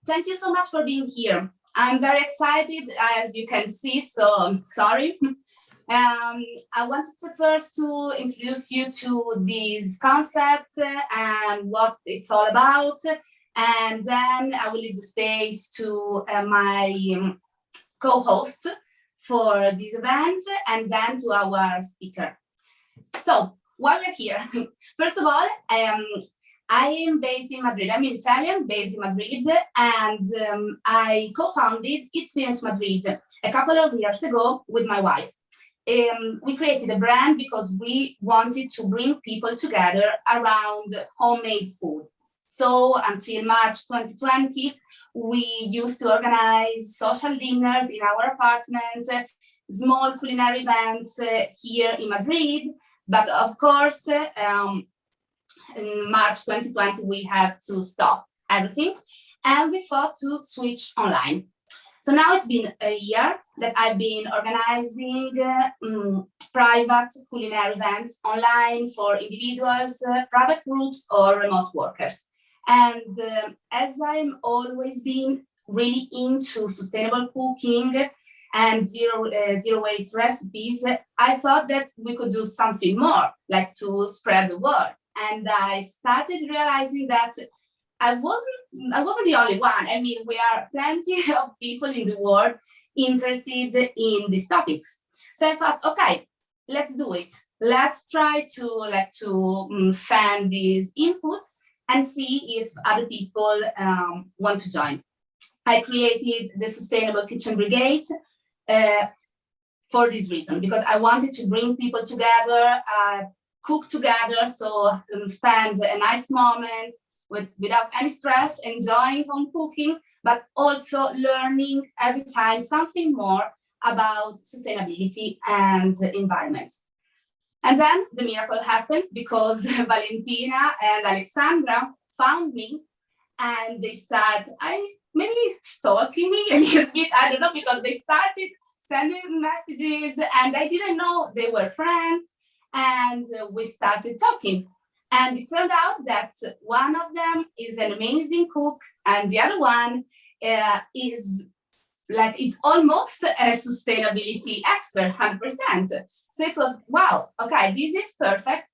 Thank you so much for being here. I'm very excited, as you can see, so I'm sorry. I wanted to first to introduce you to this concept and what it's all about, and then I will leave the space to my co-host for this event, and then to our speaker. So, why we're here? First of all, I am based in Madrid. I'm Italian, based in Madrid, and I co-founded Eatsperience Madrid a couple of years ago with my wife. We created a brand because we wanted to bring people together around homemade food. So until March 2020, we used to organize social dinners in our apartment, small culinary events here in Madrid. But of course, in March 2020, we had to stop everything, and we thought to switch online. So now it's been a year that I've been organizing private culinary events online for individuals, private groups, or remote workers. And as I'm always been really into sustainable cooking and zero waste recipes, I thought that we could do something more, like to spread the word. And I started realizing that I wasn't the only one. I mean, we are plenty of people in the world interested in these topics. So I thought, okay, let's do it. Let's try to send these input and see if other people want to join. I created the Sustainable Kitchen Brigade for this reason, because I wanted to bring people together, cook together, so spend a nice moment without any stress, enjoying home cooking, but also learning every time something more about sustainability and environment. And then the miracle happened, because Valentina and Alexandra found me, and they started maybe stalking me a little bit, I don't know, because they started sending messages and I didn't know they were friends, and we started talking. And it turned out that one of them is an amazing cook, and the other one is almost a sustainability expert, 100%. So it was, wow, okay, this is perfect.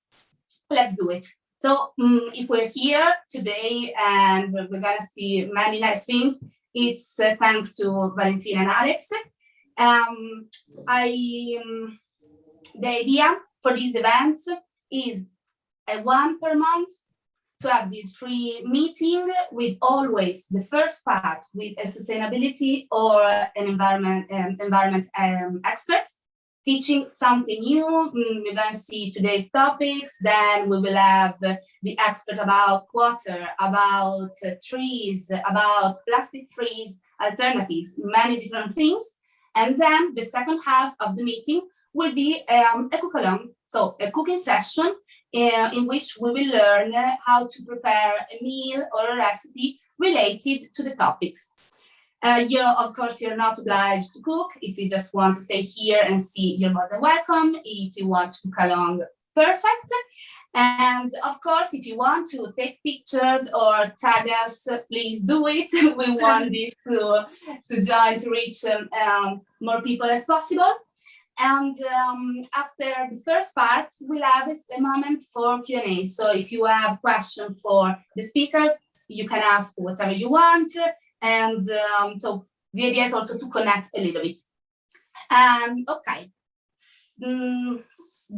Let's do it. So if we're here today and we're gonna see many nice things, it's thanks to Valentina and Alex. The idea for these events is a one per month, to have this free meeting with always the first part with a sustainability or an environment expert, teaching something new. We're going to see today's topics, then we will have the expert about water, about trees, about plastic-free alternatives, many different things. And then the second half of the meeting will be a cook-along, so a cooking session in which we will learn how to prepare a meal or a recipe related to the topics. Of course, you're not obliged to cook. If you just want to stay here and see, you're more than welcome. If you want to cook along, perfect. And of course, if you want to take pictures or tag us, please do it. We want this to join, to reach more people as possible. And after the first part, we'll have a moment for Q&A. So if you have questions for the speakers, you can ask whatever you want. And so the idea is also to connect a little bit. Okay.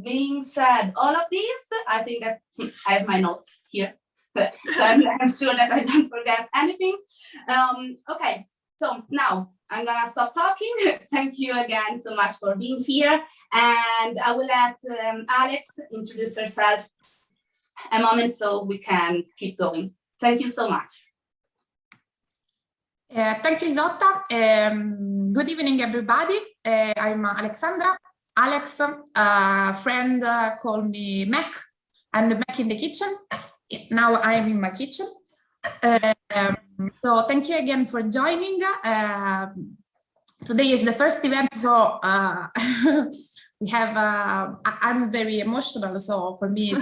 Being said all of this, I think that I have my notes here. So I'm sure that I don't forget anything. Okay. So now I'm gonna stop talking. Thank you again so much for being here. And I will let Alex introduce herself a moment so we can keep going. Thank you so much. Thank you, Isotta. Good evening, everybody. I'm Alexandra. Alex, a friend called me Mac, and Mac in the kitchen. Now I'm in my kitchen. So thank you again for joining. Today is the first event, so we have. I'm very emotional, so for me,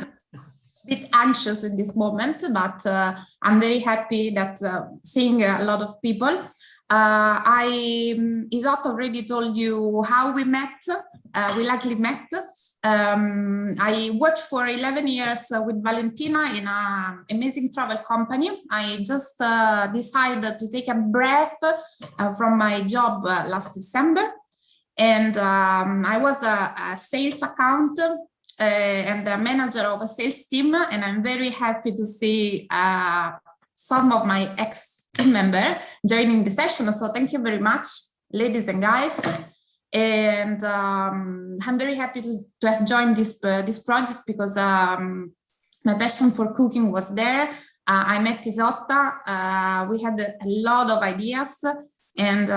bit anxious in this moment, but I'm very happy that seeing a lot of people. Isotta already told you how we met. We likely met. I worked for 11 years with Valentina in an amazing travel company. I just decided to take a breath from my job last December. And I was a sales accountant and a manager of a sales team. And I'm very happy to see some of my ex-team members joining the session. So thank you very much, ladies and guys. And I'm very happy to have joined this project because my passion for cooking was there. I met Isotta. We had a lot of ideas, and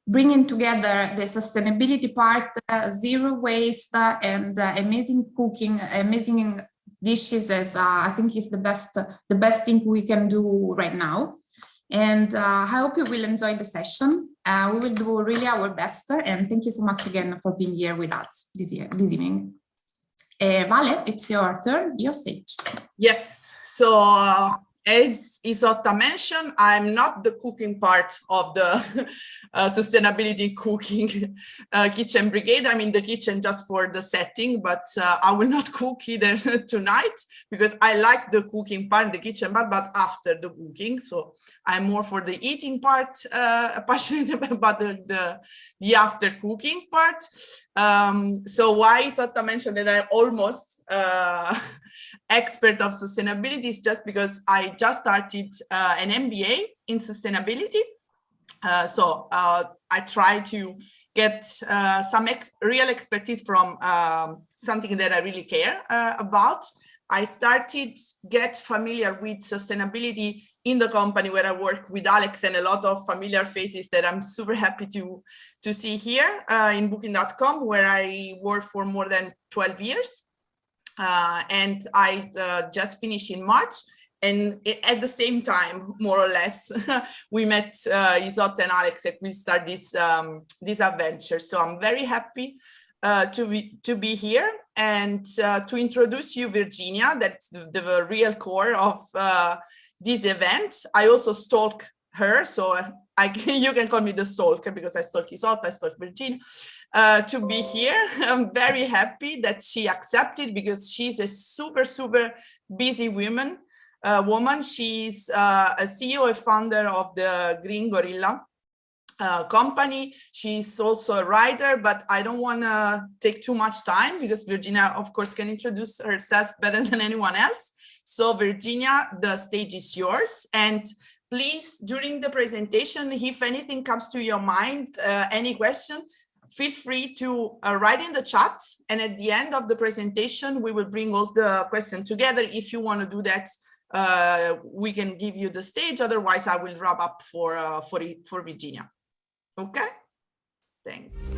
bringing together the sustainability part, zero waste, and amazing cooking, amazing dishes, as I think is the best thing we can do right now. And I hope you will enjoy the session. We will do really our best, and thank you so much again for being here with us this evening. Vale, it's your turn, your stage. Yes, so as Isotta mentioned, I'm not the cooking part of the sustainability cooking Kitchen Brigade. I'm in the kitchen just for the setting, but I will not cook either tonight because I like the cooking part, the kitchen part, but after the cooking. So I'm more for the eating part, passionate about the after cooking part. So why Isotta mentioned that I'm almost expert of sustainability is just because I just started an MBA in sustainability. So I try to get some real expertise from something that I really care about. I started get familiar with sustainability in the company where I work with Alex and a lot of familiar faces that I'm super happy to see here in Booking.com, where I worked for more than 12 years. And I just finished in March, and at the same time, more or less, we met Isotta and Alex, and we start this adventure. So I'm very happy to be here and to introduce you Virginia. That's the real core of this event. I also stalk her, so you can call me the stalker because I stalk Isotta, I stalk Virginia to be here. I'm very happy that she accepted because she's a super busy woman. She's a CEO and founder of the Green Gorilla company. She's also a writer, but I don't want to take too much time because Virginia, of course, can introduce herself better than anyone else. So Virginia, the stage is yours. And please, during the presentation, if anything comes to your mind, any question, feel free to write in the chat. And at the end of the presentation, we will bring all the questions together. If you want to do that, we can give you the stage. Otherwise, I will wrap up for Virginia. Okay, thanks.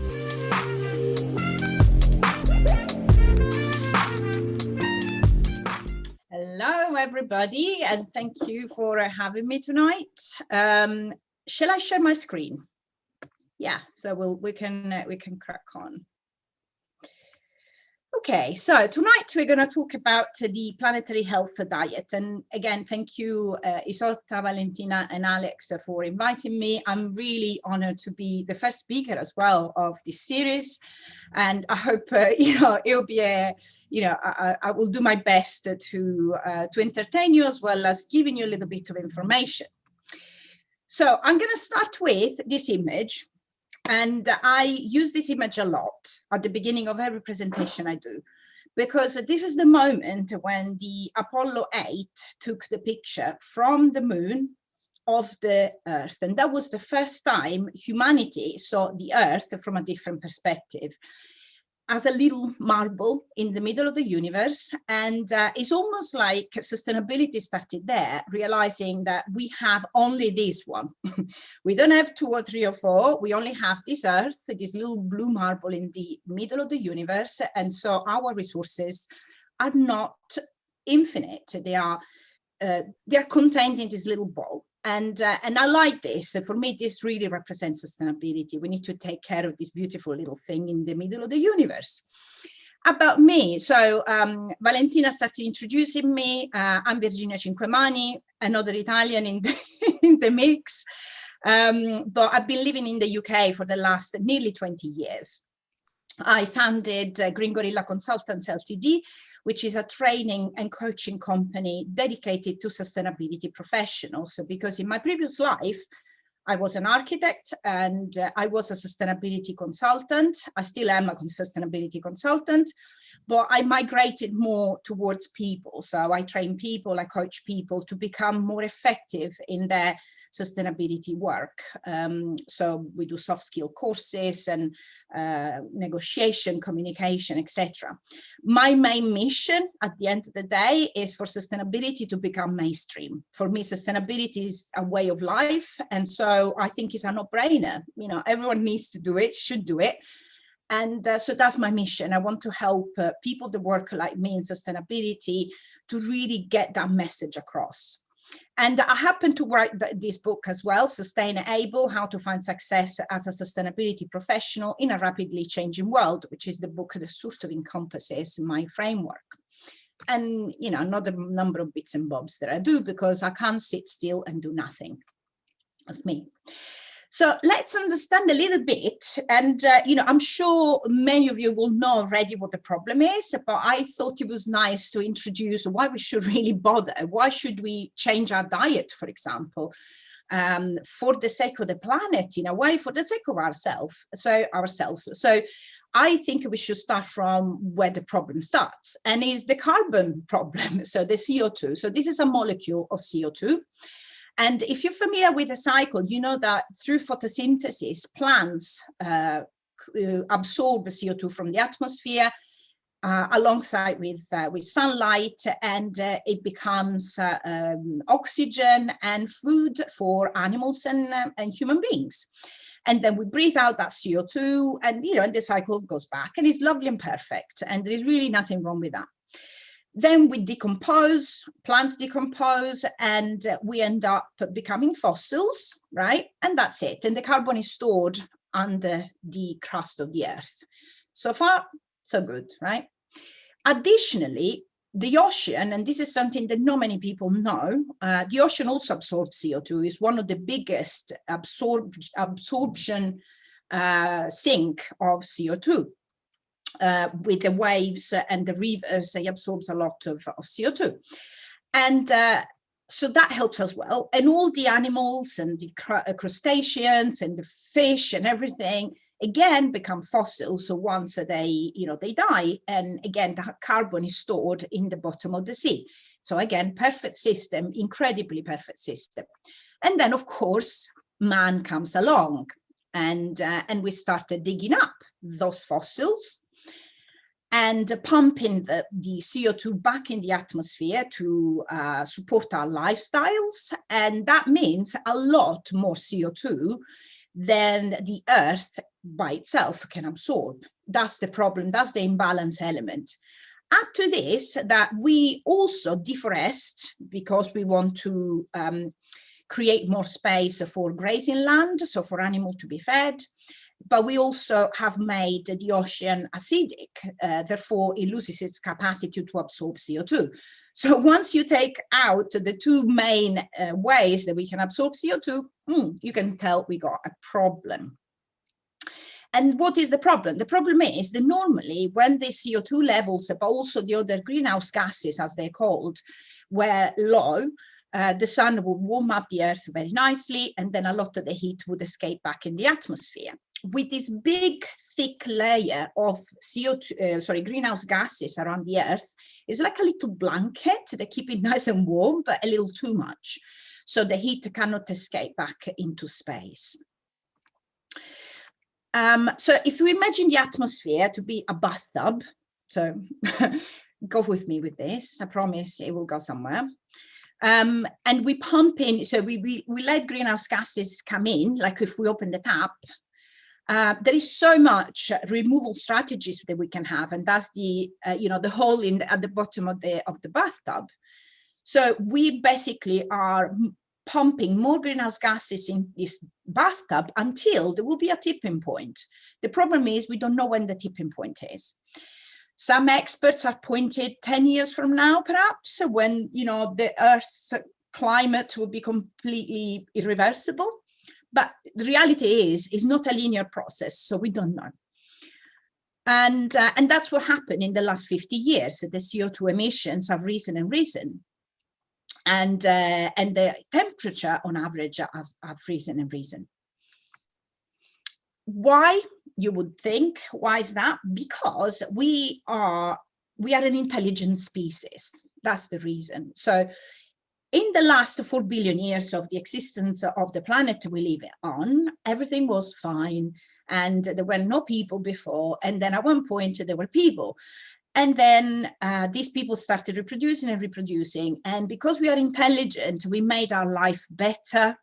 Hello, everybody, and thank you for having me tonight. Shall I share my screen? Yeah, so we can crack on. Okay, so tonight we're going to talk about the Planetary Health Diet. And again, thank you, Isotta, Valentina, and Alex for inviting me. I'm really honored to be the first speaker as well of this series. And I hope, it'll be I will do my best to entertain you as well as giving you a little bit of information. So I'm going to start with this image. And I use this image a lot at the beginning of every presentation I do, because this is the moment when the Apollo 8 took the picture from the moon of the Earth. And that was the first time humanity saw the Earth from a different perspective, as a little marble in the middle of the universe. And it's almost like sustainability started there, realizing that we have only this one. We don't have 2 or 3 or 4. We only have this Earth, this little blue marble in the middle of the universe. And so our resources are not infinite. They are contained in this little ball. And I like this. For me, this really represents sustainability. We need to take care of this beautiful little thing in the middle of the universe. About me, so Valentina started introducing me. I'm Virginia Cinquemani, another Italian in the, in the mix, but I've been living in the UK for the last nearly 20 years. I founded Green Gorilla Consultants Ltd, which is a training and coaching company dedicated to sustainability professionals. So because in my previous life, I was an architect and I was a sustainability consultant. I still am a sustainability consultant, but I migrated more towards people. So I train people, I coach people to become more effective in their sustainability work. So we do soft skill courses and negotiation, communication, etc. My main mission at the end of the day is for sustainability to become mainstream. For me, sustainability is a way of life. And so I think it's a no-brainer. You know, everyone needs to do it, should do it. And so that's my mission. I want to help people that work like me in sustainability to really get that message across. And I happen to write this book as well, Sustainable, How to Find Success as a Sustainability Professional in a Rapidly Changing World, which is the book that sort of encompasses my framework. And, you know, another number of bits and bobs that I do because I can't sit still and do nothing. That's me. So let's understand a little bit, and you know, I'm sure many of you will know already what the problem is, but I thought it was nice to introduce why we should really bother. Why should we change our diet, for example, for the sake of the planet, in a way, for the sake of ourselves. So I think we should start from where the problem starts, and is the carbon problem, so the CO2. So this is a molecule of CO2. And if you're familiar with the cycle, you know that through photosynthesis, plants absorb CO2 from the atmosphere alongside with sunlight, and it becomes oxygen and food for animals and human beings. And then we breathe out that CO2, and you know, and the cycle goes back, and it's lovely and perfect, and there's really nothing wrong with that. Then we decompose, plants decompose, and we end up becoming fossils, right? And that's it. And the carbon is stored under the crust of the earth. So far, so good, right? Additionally, the ocean, and this is something that not many people know, the ocean also absorbs CO2, is one of the biggest absorption sink of CO2. With the waves and the rivers, it absorbs a lot of CO2. And so that helps as well. And all the animals and the crustaceans and the fish and everything, again, become fossils. So once they, you know, they die, and again, the carbon is stored in the bottom of the sea. So again, perfect system, incredibly perfect system. And then, of course, man comes along, and we started digging up those fossils and pumping the CO2 back in the atmosphere to support our lifestyles. And that means a lot more CO2 than the earth by itself can absorb. That's the problem. That's the imbalance element. Add to this that we also deforest because we want to create more space for grazing land, so for animals to be fed. But we also have made the ocean acidic, therefore it loses its capacity to absorb CO2. So once you take out the two main ways that we can absorb CO2, you can tell we got a problem. And what is the problem? The problem is that normally when the CO2 levels, but also the other greenhouse gases, as they're called, were low, the sun would warm up the earth very nicely, and then a lot of the heat would escape back in the atmosphere. With this big, thick layer of greenhouse gases around the earth, it's like a little blanket that keep it nice and warm, but a little too much. So the heat cannot escape back into space. So if you imagine the atmosphere to be a bathtub, so go with me with this, I promise it will go somewhere. And we pump in, so we let greenhouse gases come in, like if we open the tap. There is so much removal strategies that we can have, and that's the the hole at the bottom of the bathtub. So we basically are pumping more greenhouse gases in this bathtub until there will be a tipping point. The problem is we don't know when the tipping point is. Some experts are pointed 10 years from now, perhaps, when, you know, the Earth climate will be completely irreversible. But the reality is, it's not a linear process, so we don't know. And that's what happened in the last 50 years. The CO2 emissions have risen and risen. And the temperature on average have risen and risen. Why, you would think? Why is that? Because we are an intelligent species. That's the reason. So in the last 4 billion years of the existence of the planet we live on, everything was fine. And there were no people before. And then at one point there were people. And then these people started reproducing and reproducing. And because we are intelligent, we made our life better,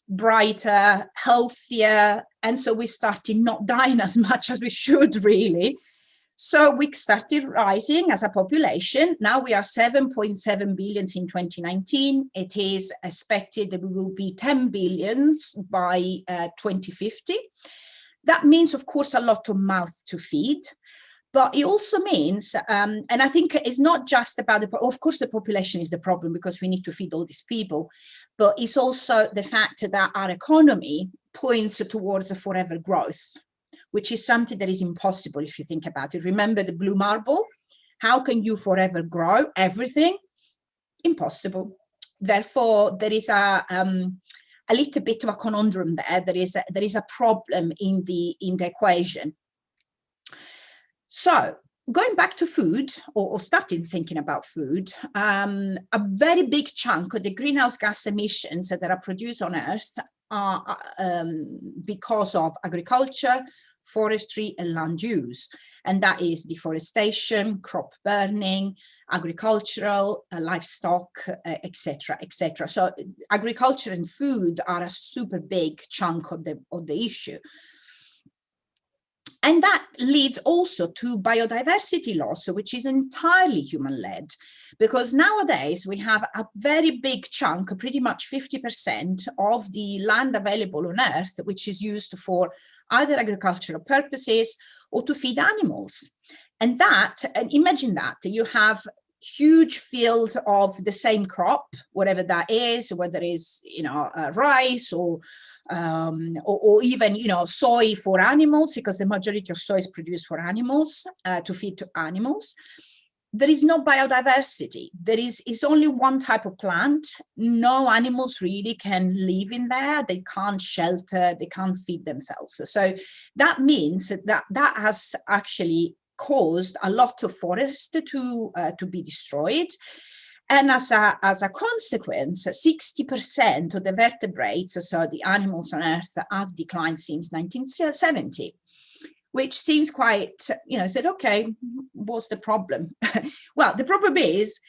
brighter, healthier. And so we started not dying as much as we should, really. So we started rising as a population. Now we are 7.7 billion in 2019. It is expected that we will be 10 billions by 2050. That means, of course, a lot of mouth to feed. But it also means, and I think it's not just about, of course, the population is the problem because we need to feed all these people, but it's also the fact that our economy points towards a forever growth, which is something that is impossible if you think about it. Remember the blue marble? How can you forever grow everything? Impossible. Therefore, there is a little bit of a conundrum there. There is a problem in the equation. So going back to food, or starting thinking about food, a very big chunk of the greenhouse gas emissions that are produced on Earth are because of agriculture, forestry, and land use. And that is deforestation, crop burning, agricultural, livestock, etc., etc. So agriculture and food are a super big chunk of the issue. And that leads also to biodiversity loss, which is entirely human-led, because nowadays we have a very big chunk, pretty much 50% of the land available on Earth, which is used for either agricultural purposes or to feed animals. And imagine that you have huge fields of the same crop, whatever that is, whether it's, rice or even, soy for animals, because the majority of soy is produced for animals, to feed to animals. There is no biodiversity. It's only one type of plant. No animals really can live in there. They can't shelter, they can't feed themselves. So that means that has actually caused a lot of forest to be destroyed. And as a consequence, 60% of the vertebrates, so the animals on Earth, have declined since 1970, which seems quite, said, okay, what's the problem? Well, the problem is,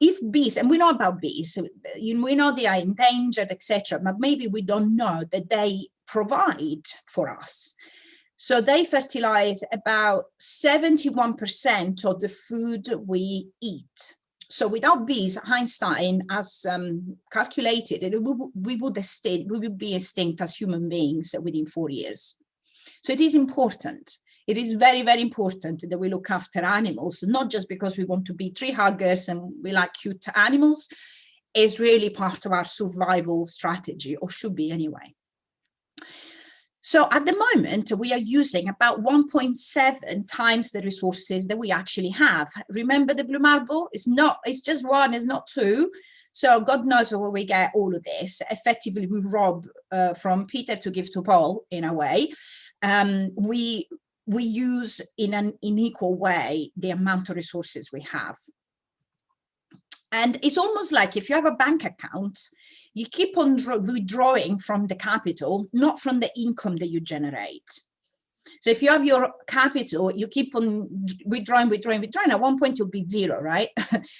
if bees, and we know about bees, we know they are endangered, etc., but maybe we don't know that they provide for us. So they fertilize about 71% of the food we eat. So without bees, Einstein has calculated that we would be extinct as human beings within 4 years. So it is important. It is very, very important that we look after animals, not just because we want to be tree huggers and we like cute animals. It's really part of our survival strategy, or should be anyway. So at the moment, we are using about 1.7 times the resources that we actually have. Remember the blue marble? It's just one, it's not two. So God knows where we get all of this. Effectively, we rob from Peter to give to Paul in a way. We use in an unequal way the amount of resources we have. And it's almost like if you have a bank account, you keep on withdrawing from the capital, not from the income that you generate. So if you have your capital, you keep on withdrawing. At one point, it'll be zero, right?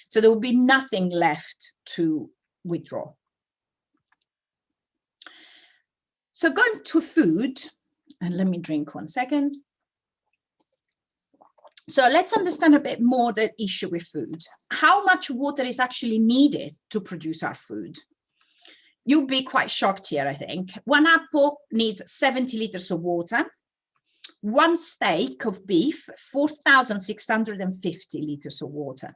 So there will be nothing left to withdraw. So going to food, and let me drink 1 second. So let's understand a bit more the issue with food. How much water is actually needed to produce our food? You'll be quite shocked here, I think. 1 apple needs 70 liters of water. One steak of beef, 4,650 liters of water.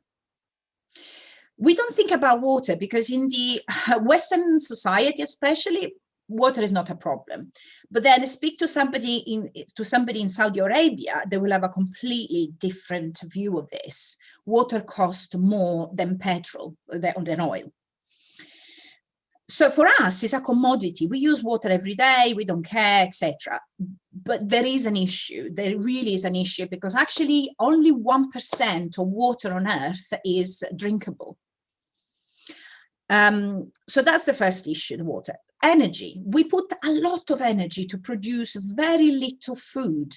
We don't think about water because in the Western society, especially, water is not a problem. But then speak to somebody in Saudi Arabia, they will have a completely different view of this. Water costs more than petrol, than oil. So for us, it's a commodity. We use water every day, we don't care, etc. But there is an issue. There really is an issue because actually only 1% of water on Earth is drinkable. So that's the first issue, the water. Energy. We put a lot of energy to produce very little food.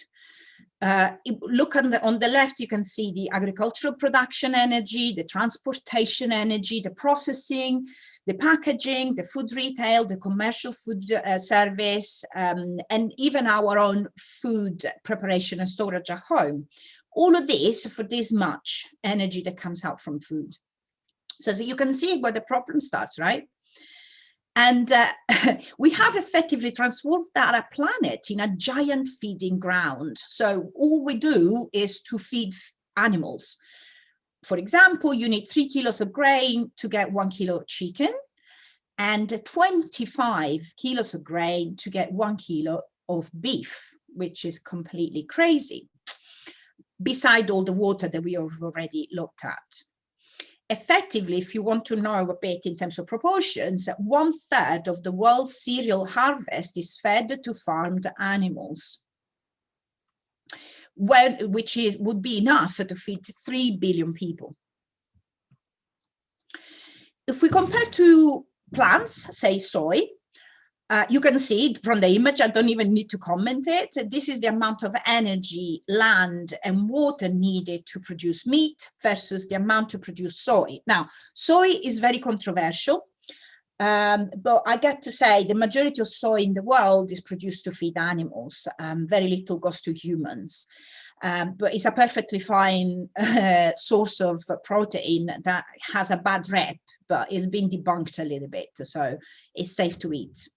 Look on the left, you can see the agricultural production energy, the transportation energy, the processing, the packaging, the food retail, the commercial food service, and even our own food preparation and storage at home. All of this for this much energy that comes out from food. So you can see where the problem starts, right? And we have effectively transformed our planet in a giant feeding ground. So all we do is to feed animals. For example, you need 3 kilos of grain to get 1 kilo of chicken and 25 kilos of grain to get 1 kilo of beef, which is completely crazy, beside all the water that we have already looked at. Effectively, if you want to know a bit in terms of proportions, 1/3 of the world's cereal harvest is fed to farmed animals, which would be enough to feed 3 billion people. If we compare to plants, say soy, you can see from the image, I don't even need to comment it. This is the amount of energy, land, and water needed to produce meat versus the amount to produce soy. Now, soy is very controversial, but I get to say the majority of soy in the world is produced to feed animals. Very little goes to humans. But it's a perfectly fine source of protein that has a bad rep, but it's been debunked a little bit, so it's safe to eat.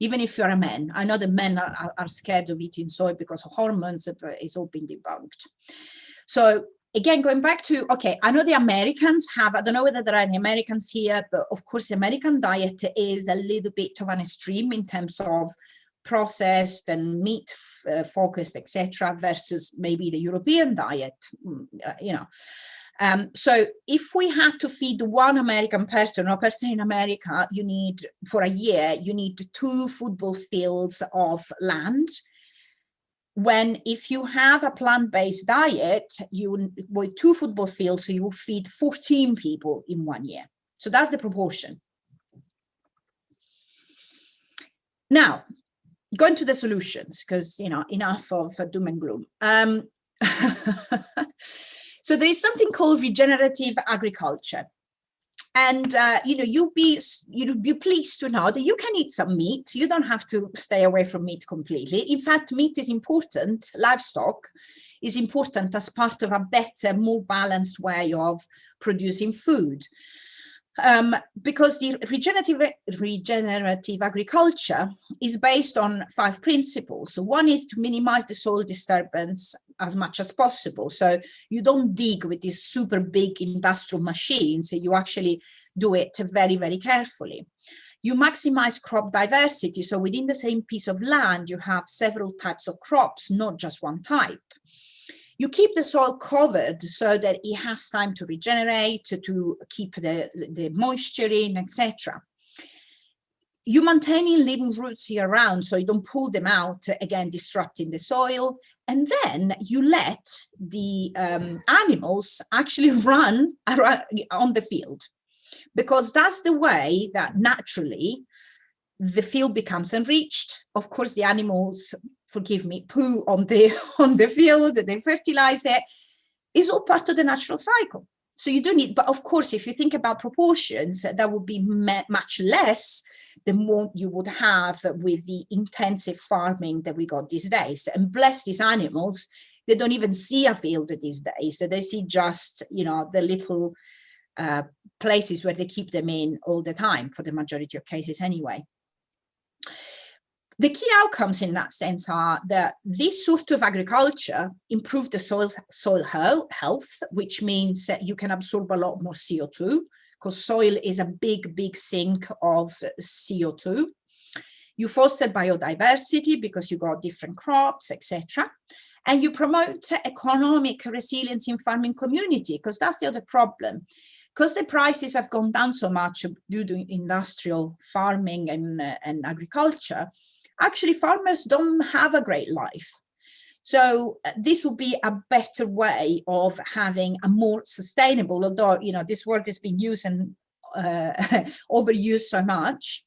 Even if you're a man. I know the men are scared of eating soy because of hormones, but it's all been debunked. So again, going back to, okay, I know the Americans have, I don't know whether there are any Americans here, but of course the American diet is a little bit of an extreme in terms of processed and meat focused, etc., versus maybe the European diet, you know. So if we had to feed one American person, or a person in America, you need, for a year, you need 2 football fields of land. When if you have a plant-based diet, with 2 football fields, so you will feed 14 people in 1 year. So that's the proportion. Now, going to the solutions, because, you know, enough of doom and gloom. So there is something called regenerative agriculture. And, you know, you'll be pleased to know that you can eat some meat. You don't have to stay away from meat completely. In fact, meat is important. Livestock is important as part of a better, more balanced way of producing food. Because the regenerative agriculture is based on 5 principles. So one is to minimize the soil disturbance as much as possible. So you don't dig with these super big industrial machines. So you actually do it very, very carefully. You maximize crop diversity. So within the same piece of land, you have several types of crops, not just one type. You keep the soil covered so that it has time to regenerate, to keep the moisture in, etc. You maintain living roots year round, so you don't pull them out, again, disrupting the soil. And then you let the animals actually run on the field, because that's the way that naturally the field becomes enriched. Of course, the animals, forgive me, poo on the field, they fertilize it. It's all part of the natural cycle. So you do need, but of course, if you think about proportions, that would be much less than what you would have with the intensive farming that we got these days. And bless these animals, they don't even see a field these days. So they see just, you know, the little places where they keep them in all the time, for the majority of cases anyway. The key outcomes in that sense are that this sort of agriculture improves the soil health, which means that you can absorb a lot more CO2, because soil is a big sink of CO2. You foster biodiversity because you got different crops, etc. And you promote economic resilience in farming community, because that's the other problem. Because the prices have gone down so much due to industrial farming and agriculture, actually farmers don't have a great life. So this will be a better way of having a more sustainable, although, you know, this word has been used and overused so much,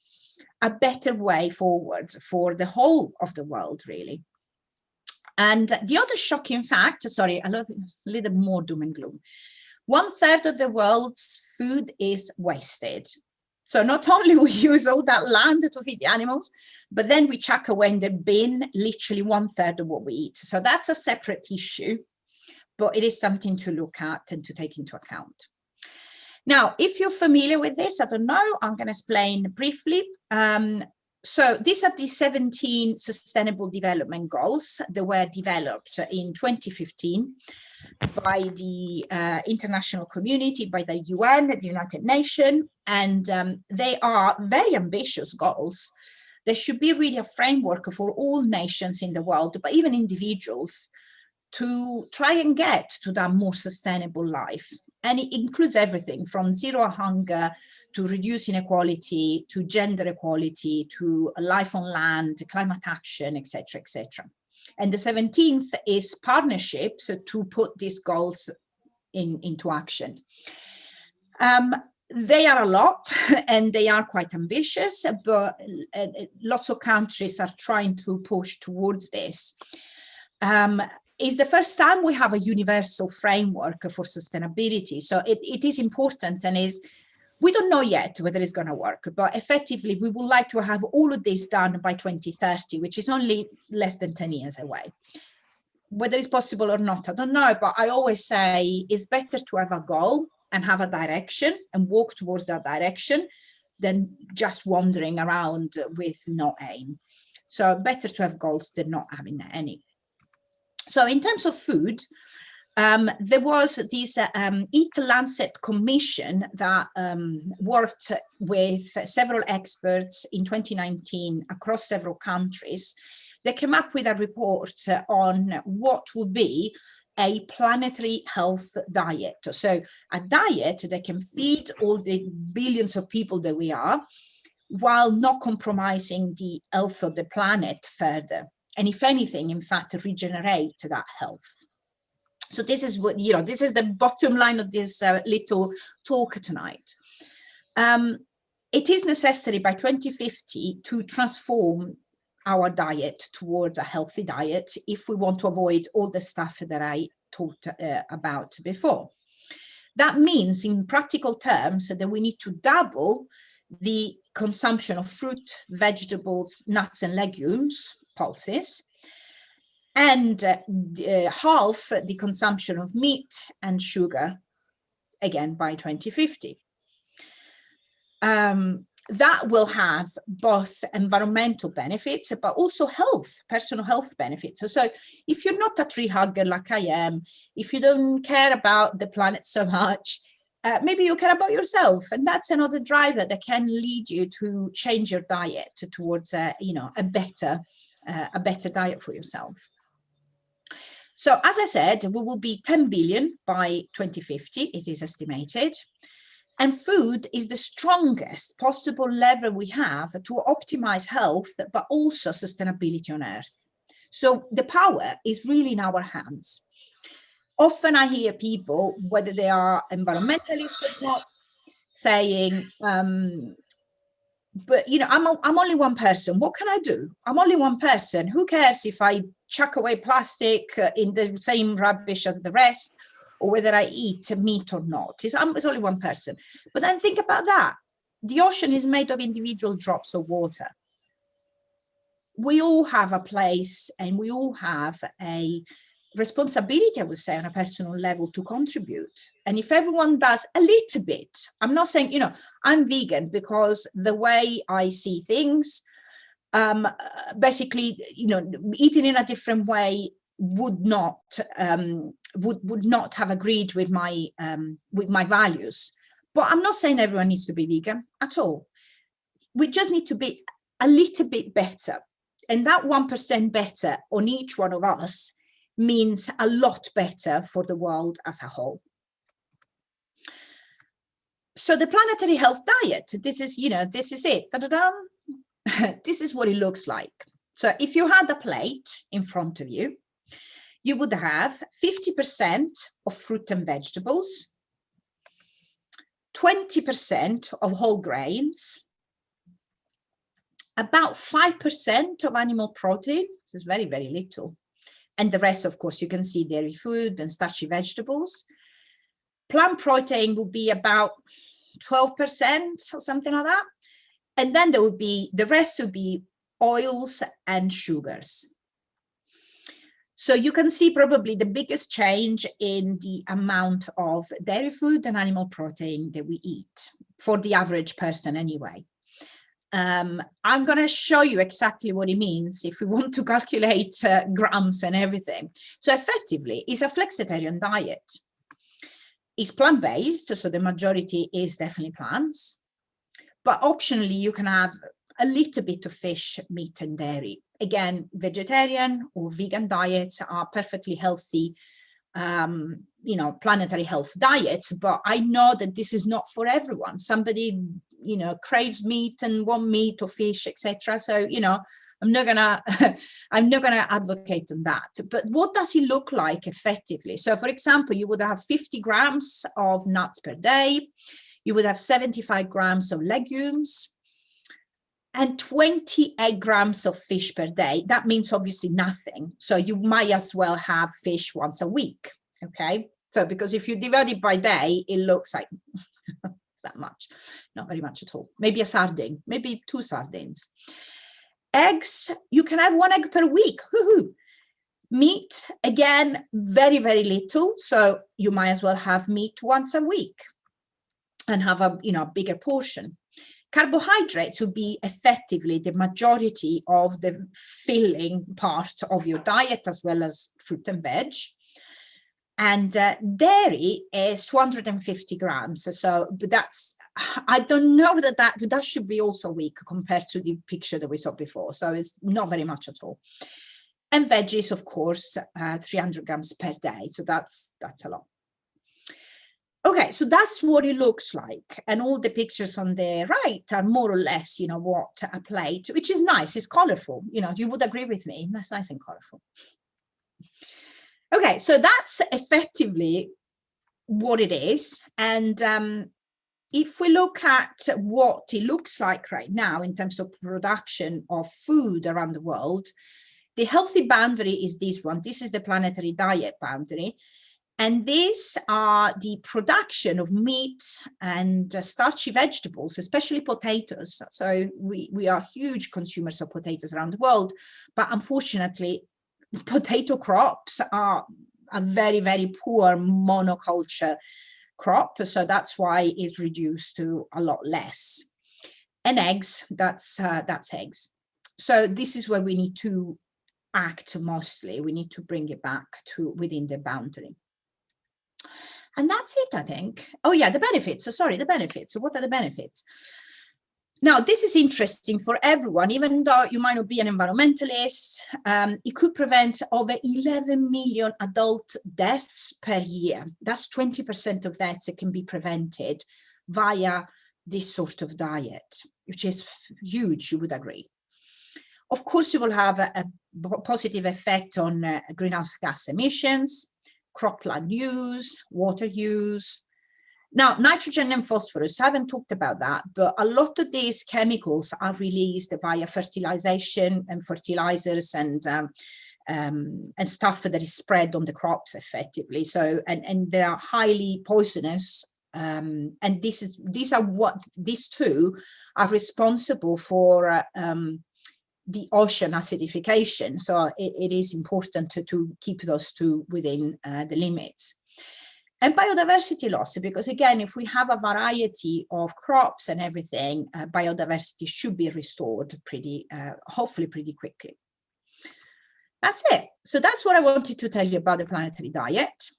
a better way forward for the whole of the world, really. And the other shocking fact, sorry, a little more doom and gloom. 1/3 of the world's food is wasted. So not only we use all that land to feed the animals, but then we chuck away in the bin literally 1/3 of what we eat. So that's a separate issue, but it is something to look at and to take into account. Now, if you're familiar with this, I don't know, I'm going to explain briefly. So these are the 17 Sustainable Development Goals that were developed in 2015 by the international community, by the UN, the United Nations, and they are very ambitious goals. There should be really a framework for all nations in the world, but even individuals, to try and get to that more sustainable life. And it includes everything from zero hunger to reduce inequality, to gender equality, to life on land, climate action, etc., etc. And the 17th is partnerships to put these goals into action. They are a lot and they are quite ambitious, but lots of countries are trying to push towards this. It's the first time we have a universal framework for sustainability. So it is important, and we don't know yet whether it's going to work, but effectively we would like to have all of this done by 2030, which is only less than 10 years away. Whether it's possible or not, I don't know, but I always say it's better to have a goal and have a direction and walk towards that direction than just wandering around with no aim. So better to have goals than not having any. So in terms of food, there was this Eat Lancet Commission that worked with several experts in 2019 across several countries. They came up with a report on what would be a planetary health diet. So a diet that can feed all the billions of people that we are, while not compromising the health of the planet further. And if anything, in fact, regenerate that health. So this is what, you know, this is the bottom line of this little talk tonight. It is necessary by 2050 to transform our diet towards a healthy diet if we want to avoid all the stuff that I talked about before. That means, in practical terms, that we need to double the consumption of fruit, vegetables, nuts and legumes, pulses, and half the consumption of meat and sugar, again, by 2050. That will have both environmental benefits, but also personal health benefits. So if you're not a tree hugger like I am, if you don't care about the planet so much, maybe you care about yourself, and that's another driver that can lead you to change your diet towards a better diet for yourself. So as I said, we will be 10 billion by 2050, it is estimated. And food is the strongest possible lever we have to optimize health, but also sustainability on Earth. So the power is really in our hands. Often I hear people, whether they are environmentalists or not, saying, but you know, I'm only one person. What can I do? I'm only one person. Who cares if I chuck away plastic in the same rubbish as the rest, or whether I eat meat or not? It's only one person. But then think about that. The ocean is made of individual drops of water. We all have a place, and we all have a responsibility, I would say, on a personal level to contribute. And if everyone does a little bit, I'm not saying, you know, I'm vegan because the way I see things, basically, eating in a different way would not have agreed with my values. But I'm not saying everyone needs to be vegan at all. We just need to be a little bit better. And that 1% better on each one of us means a lot better for the world as a whole. So the Planetary Health Diet, this is it. Da-da-da. This is what it looks like. So if you had a plate in front of you, you would have 50% of fruit and vegetables, 20% of whole grains, about 5% of animal protein, this is very, very little. And the rest, of course, you can see dairy food and starchy vegetables. Plant protein would be about 12% or something like that. And then there would be, the rest would be oils and sugars. So you can see probably the biggest change in the amount of dairy food and animal protein that we eat for the average person anyway. I'm going to show you exactly what it means if we want to calculate grams and everything. So effectively, it's a flexitarian diet. It's plant-based, so the majority is definitely plants. But optionally, you can have a little bit of fish, meat, and dairy. Again, vegetarian or vegan diets are perfectly healthy, planetary health diets. But I know that this is not for everyone. Somebody, craves meat and want meat or fish, etc. So, I'm not gonna advocate on that. But what does it look like effectively? So, for example, you would have 50 grams of nuts per day. You would have 75 grams of legumes and 28 grams of fish per day. That means obviously nothing. So you might as well have fish once a week. Okay. So because if you divide it by day, it looks like that much, not very much at all. Maybe a sardine, maybe 2 sardines. Eggs, you can have 1 egg per week. Woohoo. Meat, again, very, very little. So you might as well have meat once a week and have a bigger portion. Carbohydrates would be effectively the majority of the filling part of your diet, as well as fruit and veg. And dairy is 250 grams. So but that's, I don't know whether that should be also weak compared to the picture that we saw before. So it's not very much at all. And veggies, of course, 300 grams per day. So that's a lot. Okay, so that's what it looks like. And all the pictures on the right are more or less, what a plate, which is nice. It's colorful. You would agree with me. That's nice and colorful. Okay, so that's effectively what it is. And if we look at what it looks like right now in terms of production of food around the world, the healthy boundary is this one. This is the planetary diet boundary. And these are the production of meat and starchy vegetables, especially potatoes. So we are huge consumers of potatoes around the world, but unfortunately, potato crops are a very, very poor monoculture crop. So that's why it's reduced to a lot less. And eggs, that's eggs. So this is where we need to act mostly. We need to bring it back to within the boundary. And that's it, I think. Oh yeah, the benefits. So sorry, the benefits. So what are the benefits? Now, this is interesting for everyone, even though you might not be an environmentalist. It could prevent over 11 million adult deaths per year. That's 20% of deaths that can be prevented via this sort of diet, which is huge, you would agree. Of course, you will have a positive effect on greenhouse gas emissions, cropland use, water use. Now, nitrogen and phosphorus, I haven't talked about that, but a lot of these chemicals are released via fertilization and fertilizers and stuff that is spread on the crops effectively. So, and they are highly poisonous. And these two are responsible for the ocean acidification. So it is important to keep those two within the limits. And biodiversity loss, because again, if we have a variety of crops and everything, biodiversity should be restored hopefully pretty quickly. That's it. So that's what I wanted to tell you about the planetary diet.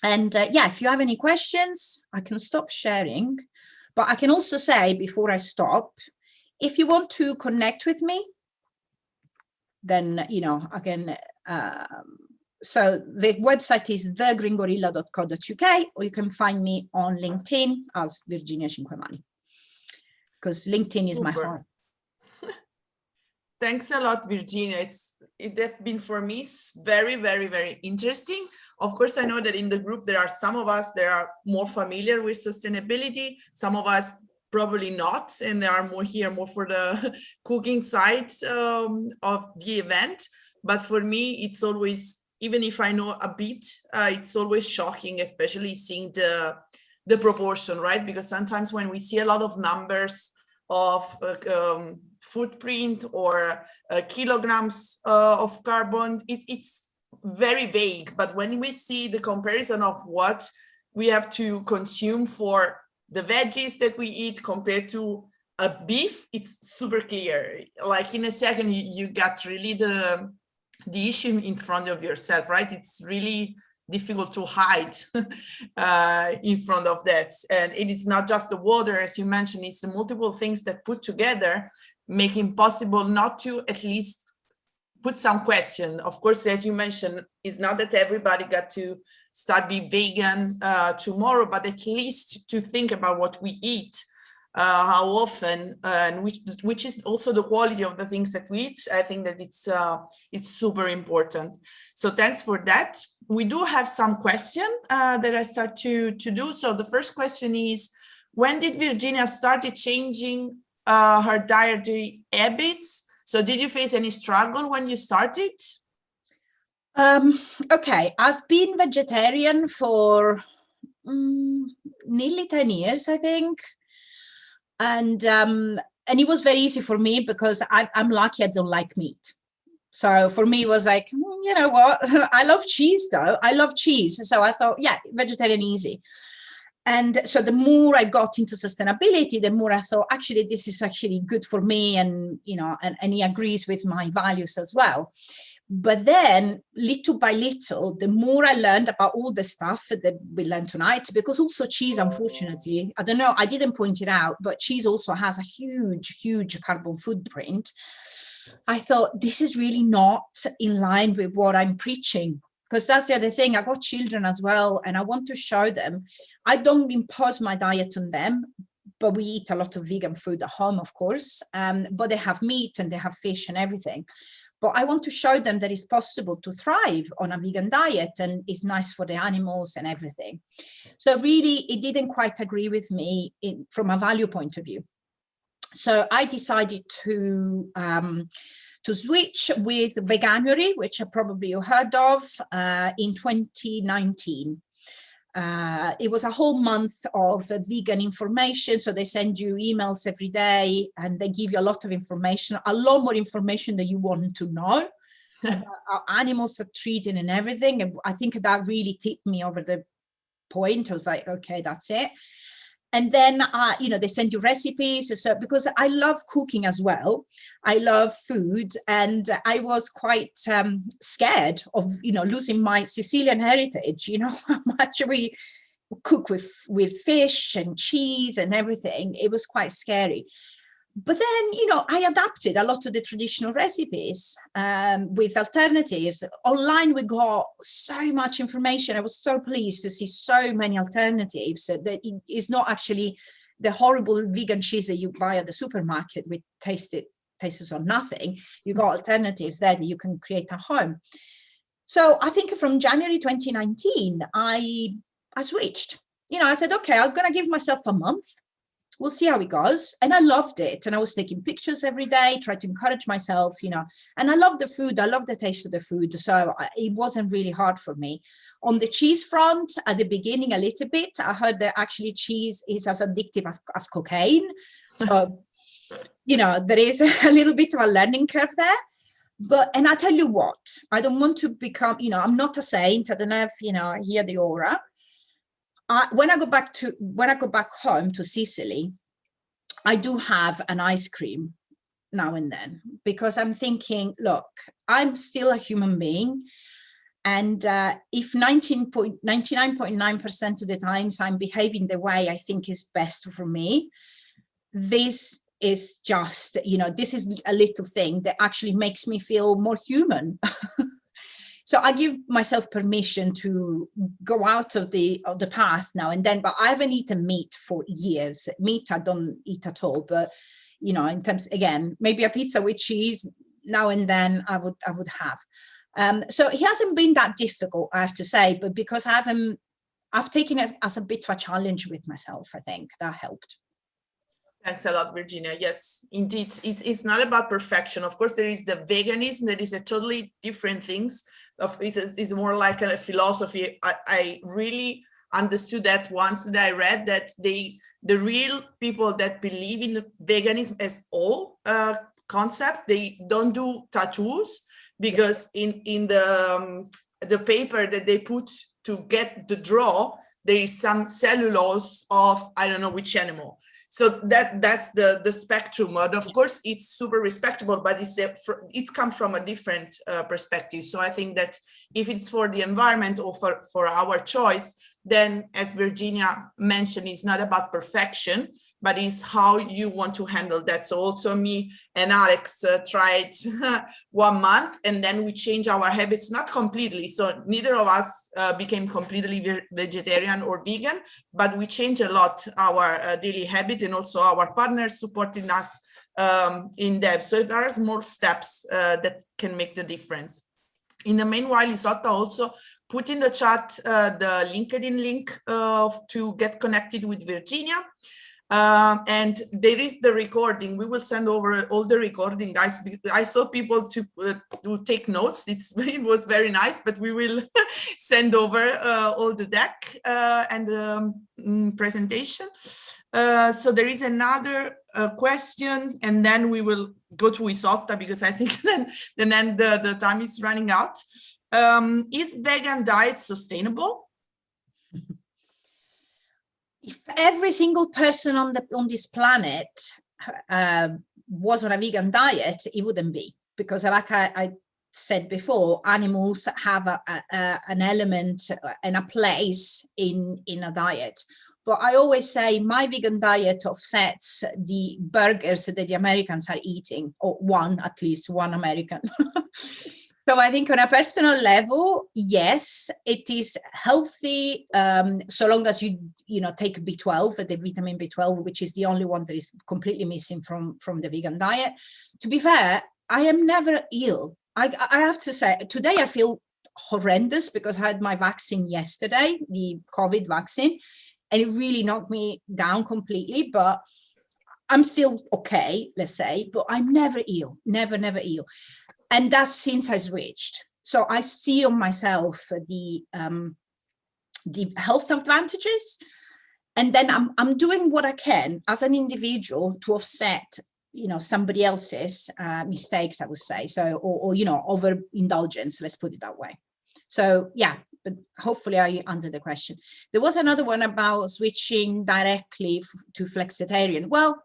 And yeah, if you have any questions, I can stop sharing, but I can also say before I stop, if you want to connect with me, then, you know, I can, so the website is thegreengorilla.co.uk, or you can find me on LinkedIn as Virginia Cinquemani, because LinkedIn is my home. Thanks a lot, Virginia. It has been for me very, very, very interesting. Of course, I know that in the group, there are some of us that are more familiar with sustainability, some of us probably not, and they are more for the cooking side of the event. But for me, it's always, even if I know a bit, it's always shocking, especially seeing the proportion, right? Because sometimes when we see a lot of numbers of footprint or kilograms of carbon, it's very vague. But when we see the comparison of what we have to consume for the veggies that we eat compared to a beef, it's super clear. Like in a second, you got really the issue in front of yourself, right? It's really difficult to hide in front of that. And it is not just the water, as you mentioned, it's the multiple things that put together, making possible not to at least put some question. Of course, as you mentioned, it's not that everybody got to start be vegan tomorrow, but at least to think about what we eat, how often, and which is also the quality of the things that we eat. I think that it's super important. So thanks for that. We do have some questions that I start to do. So the first question is, when did Virginia started changing her dietary habits? So did you face any struggle when you started? Okay, I've been vegetarian for nearly 10 years, I think. And it was very easy for me because I'm lucky I don't like meat. So for me, it was like, you know what? I love cheese, though. I love cheese. So I thought, yeah, vegetarian easy. And so the more I got into sustainability, the more I thought, actually, this is actually good for me. And, you know, and he agrees with my values as well. But then little by little, the more I learned about all the stuff that we learned tonight, because also cheese, unfortunately, I don't know, I didn't point it out, but cheese also has a huge, huge carbon footprint. I thought this is really not in line with what I'm preaching, because that's the other thing. I got children as well, and I want to show them. I don't impose my diet on them, but we eat a lot of vegan food at home, of course, but they have meat and they have fish and everything. But I want to show them that it's possible to thrive on a vegan diet and it's nice for the animals and everything. So really, it didn't quite agree with me from a value point of view. So I decided to switch with Veganuary, which probably you heard of, in 2019. It was a whole month of vegan information. So they send you emails every day and they give you a lot of information, a lot more information that you want to know about how animals are treated and everything. And I think that really tipped me over the point. I was like, okay, that's it. And then, you know, they send you recipes. So because I love cooking as well, I love food, and I was quite scared of, you know, losing my Sicilian heritage. You know, how much we cook with fish and cheese and everything. It was quite scary. But then, you know, I adapted a lot of the traditional recipes with alternatives. Online, we got so much information. I was so pleased to see so many alternatives. That it is not actually the horrible vegan cheese that you buy at the supermarket with tastes on nothing. You got alternatives there that you can create at home. So I think from January 2019, I switched. You know, I said, okay, I'm going to give myself a month. We'll see how it goes. And I loved it. And I was taking pictures every day, trying to encourage myself, you know, and I love the food. I love the taste of the food. So it wasn't really hard for me. On the cheese front, at the beginning, a little bit, I heard that actually cheese is as addictive as cocaine. So, you know, there is a little bit of a learning curve there. And I tell you what, I don't want to become, you know, I'm not a saint. I don't know if, you know, I hear the aura. when I go back home to Sicily, I do have an ice cream now and then, because I'm thinking, look, I'm still a human being. And if 99.9% of the times I'm behaving the way I think is best for me, this is just, this is a little thing that actually makes me feel more human. So I give myself permission to go out of the path now and then, but I haven't eaten meat for years. Meat I don't eat at all, but in terms, again, maybe a pizza with cheese now and then I would have. So it hasn't been that difficult, I have to say, but because I've taken it as a bit of a challenge with myself, I think that helped. Thanks a lot, Virginia. Yes, indeed, it's not about perfection. Of course, there is the veganism that is a totally different things. It's more like a philosophy. I really understood that once that I read that the real people that believe in veganism as all concept, they don't do tattoos, because in the paper that they put to get the draw, there is some cellulose of I don't know which animal. So that's the spectrum. And of course, it's super respectable, but it's come from a different perspective. So I think that if it's for the environment or for our choice, then as Virginia mentioned, it's not about perfection, but it's how you want to handle that. So also me and Alex tried 1 month, and then we changed our habits, not completely. So neither of us became completely vegetarian or vegan, but we changed a lot our daily habit, and also our partners supporting us in that. So there are small steps that can make the difference. In the meanwhile, Isotta also put in the chat the LinkedIn link to get connected with Virginia. And there is the recording. We will send over all the recording, guys. I saw people to take notes. It was very nice, but we will send over all the deck and the presentation. So there is another question, and then we will go to Isotta, because I think then the time is running out. Is vegan diet sustainable? If every single person on this planet was on a vegan diet, it wouldn't be, because like I said before, animals have an element and a place in a diet. But I always say my vegan diet offsets the burgers that the Americans are eating, or at least one American. So I think on a personal level, yes, it is healthy, so long as you take B12, the vitamin B12, which is the only one that is completely missing from the vegan diet. To be fair, I am never ill. I have to say, today I feel horrendous because I had my vaccine yesterday, the COVID vaccine, and it really knocked me down completely, but I'm still okay, let's say, but I'm never ill, never ill. And that's since I switched. So I see on myself the health advantages. And then I'm doing what I can as an individual to offset, somebody else's mistakes, I would say. So, or overindulgence, let's put it that way. So yeah, but hopefully I answered the question. There was another one about switching directly to flexitarian. Well,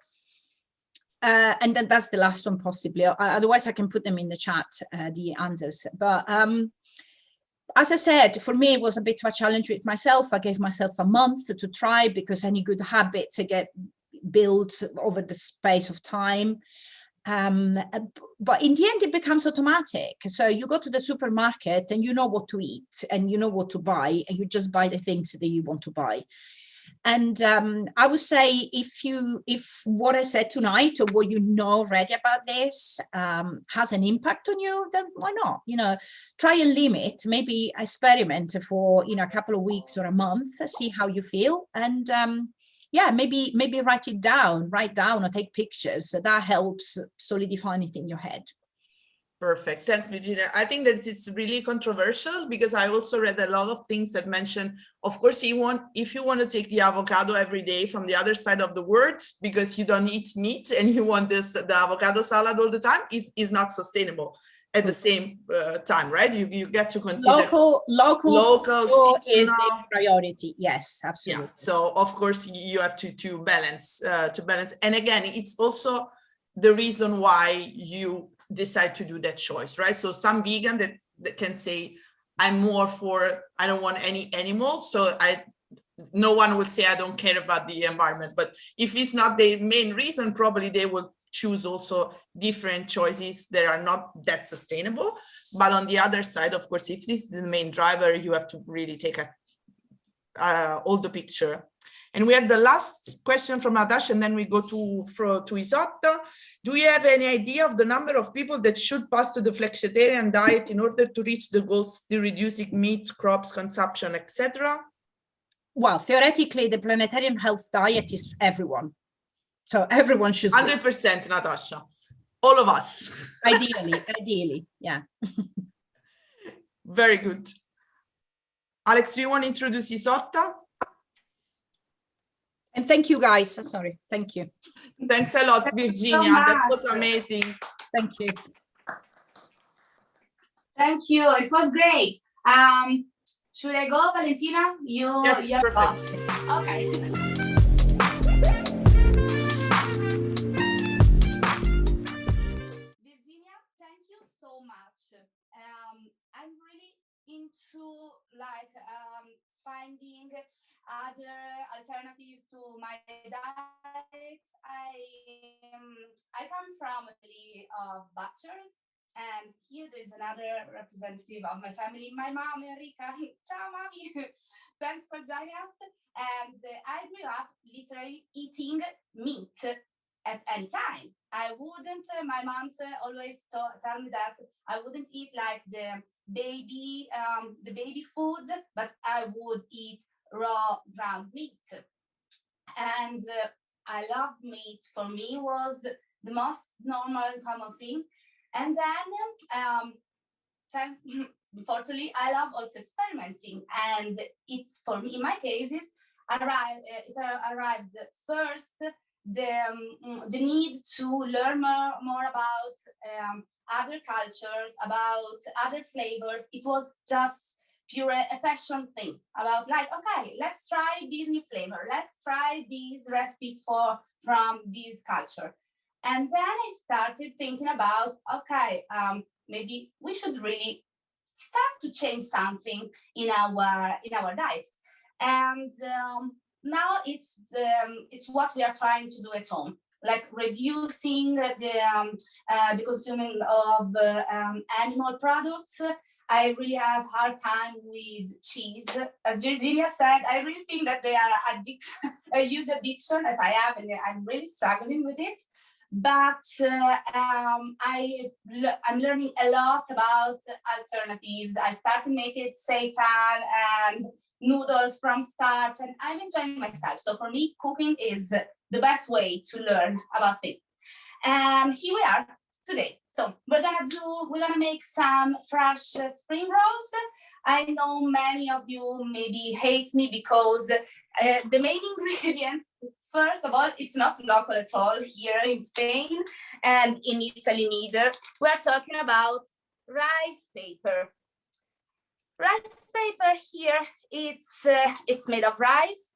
and then that's the last one possibly. Otherwise I can put them in the chat, the answers. But as I said, for me, it was a bit of a challenge with myself. I gave myself a month to try, because any good habits get built over the space of time. But in the end, it becomes automatic. So you go to the supermarket and you know what to eat and you know what to buy, and you just buy the things that you want to buy. And I would say if what I said tonight, or what already about this has an impact on you, then why not? Try and limit, maybe experiment for a couple of weeks or a month, see how you feel, and yeah, maybe write down or take pictures. So that helps solidify it in your head. Perfect. Thanks, Virginia. I think that it's really controversial, because I also read a lot of things that mention, of course, if you want to take the avocado every day from the other side of the world because you don't eat meat and you want the avocado salad all the time, is not sustainable. at the same time, right? You get to consider local is the priority. Yes, absolutely. Yeah. So of course you have to balance. And again, it's also the reason why you decide to do that choice, right? So some vegan that can say, I'm more for, I don't want any animal, so no one will say I don't care about the environment. But if it's not the main reason, probably they will choose also different choices that are not that sustainable. But on the other side, of course, if this is the main driver, you have to really take all the picture. And we have the last question from Adash, and then we go to Isotta. Do you have any idea of the number of people that should pass to the flexitarian diet in order to reach the goals, the reducing meat, crops consumption, etc.? Well, theoretically, the Planetary Health Diet is everyone. So everyone should. 100%, Natasha. All of us. Ideally, yeah. Very good. Alex, do you want to introduce Isotta? And thank you, guys. Sorry, thank you. Thanks a lot, Virginia. That was amazing. Thank you. Thank you. It was great. Should I go, Valentina? Yes, you're perfect. Okay. Virginia, thank you so much. I'm really into finding other alternatives to my diet. I come from a family of butchers, and here there's another representative of my family, my mom, Enrica. Ciao, mommy. Thanks for joining us. And I grew up literally eating meat at any time. I wouldn't, my mom's always tell me that I wouldn't eat like the baby food, but I would eat raw ground meat. And I love meat. For me, was the most normal and common thing. And then, unfortunately, I love also experimenting. And it's, for me, in my cases, it arrived first the need to learn more about other cultures, about other flavors. It was just pure a passion thing about like, okay, let's try this new flavor. Let's try this recipe from this culture. And then I started thinking about, okay, maybe we should really start to change something in our diet. And now it's what we are trying to do at home, like reducing the consuming of animal products. I really have hard time with cheese. As Virginia said, I really think that they are a huge addiction, as I have, and I'm really struggling with it. But I'm learning a lot about alternatives. I started making seitan and noodles from starch, and I'm enjoying myself. So for me, cooking is the best way to learn about things. And here we are today. So we're gonna make some fresh spring rolls. I know many of you maybe hate me because the main ingredients, first of all, it's not local at all here in Spain and in Italy neither. We're talking about rice paper. Rice paper here, it's made of rice.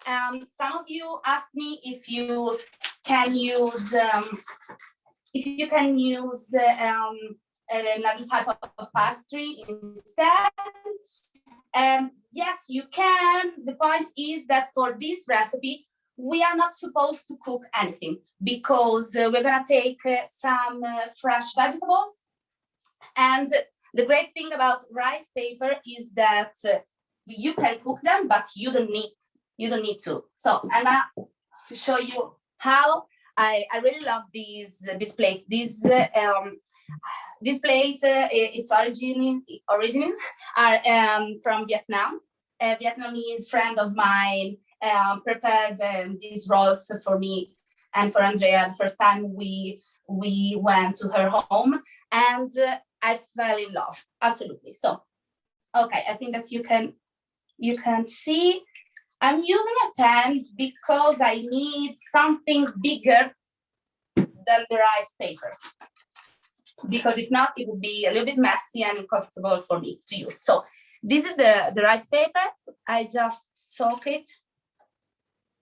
Some of you asked me if you can use another type of pastry instead. Yes, you can. The point is that for this recipe, we are not supposed to cook anything because we're gonna take some fresh vegetables. And the great thing about rice paper is that you can cook them, but you don't need to. So I'm gonna show you how. I really love this plate. This plate, its origins are from Vietnam. A Vietnamese friend of mine prepared these rolls for me and for Andrea the first time we went to her home, and I fell in love, absolutely. So, okay, I think that you can see. I'm using a pan because I need something bigger than the rice paper. because if not, it would be a little bit messy and uncomfortable for me to use. So this is the rice paper. I just soak it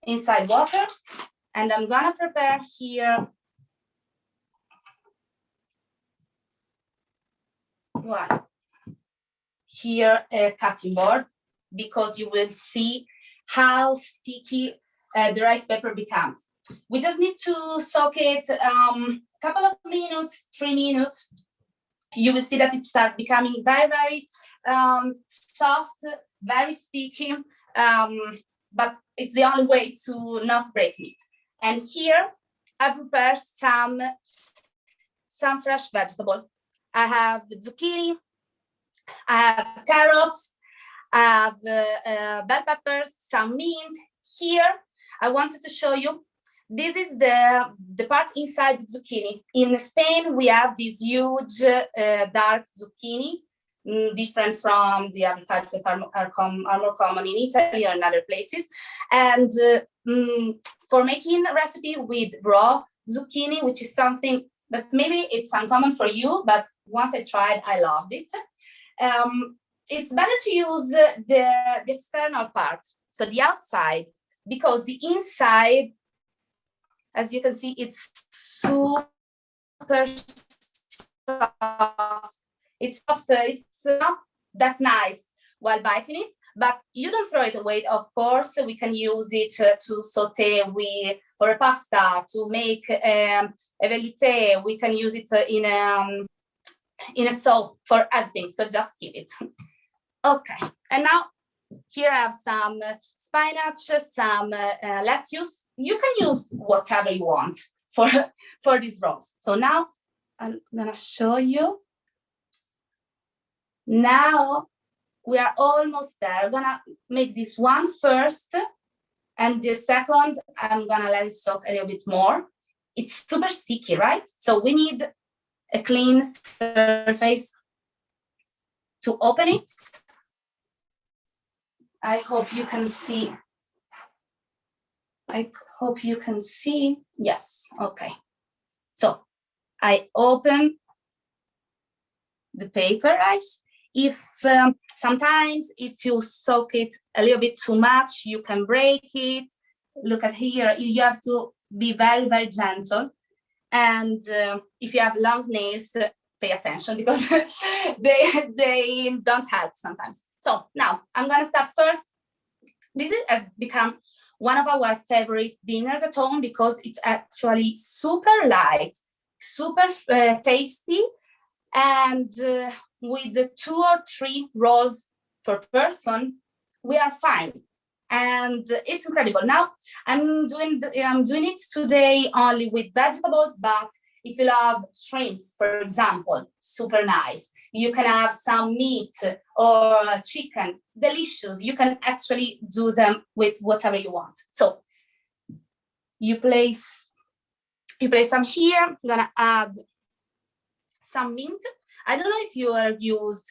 inside water, and I'm gonna prepare here a cutting board, because you will see how sticky the rice paper becomes. We just need to soak it a couple of minutes, 3 minutes. You will see that it starts becoming very, very soft, very sticky, but it's the only way to not break it. And here I prepared some fresh vegetables. I have zucchini, I have carrots, I have bell peppers, some mint. Here I wanted to show you, this is the part inside the zucchini. In Spain, we have this huge dark zucchini, different from the other types that are more common in Italy or in other places. And for making a recipe with raw zucchini, which is something that maybe it's uncommon for you, but once I tried, I loved it. It's better to use the external part, so the outside, because the inside, as you can see, it's super soft. It's soft, it's not that nice while biting it, but you don't throw it away. Of course, we can use it to saute for a pasta, to make a velouté. We can use it in a soup, for everything. So just keep it. Okay, and now here I have some spinach, some lettuce. You can use whatever you want for these rolls. So now I'm gonna show you. Now we are almost there. I'm gonna make this one first, and the second I'm gonna let it soak a little bit more. It's super sticky, right? So we need a clean surface to open it. I hope you can see. I hope you can see. Yes, okay. So I open the paper rice. If sometimes if you soak it a little bit too much, you can break it. Look at here, you have to be very, very gentle. And if you have long nails, pay attention, because they don't help sometimes. So now I'm gonna start first. This has become one of our favorite dinners at home, because it's actually super light, super tasty, and with the 2 or 3 rolls per person, we are fine. And it's incredible. Now I'm doing it today only with vegetables, but if you love shrimps, for example, super nice. You can have some meat or chicken, delicious. You can actually do them with whatever you want. So you place some here. I'm gonna add some mint. I don't know if you are used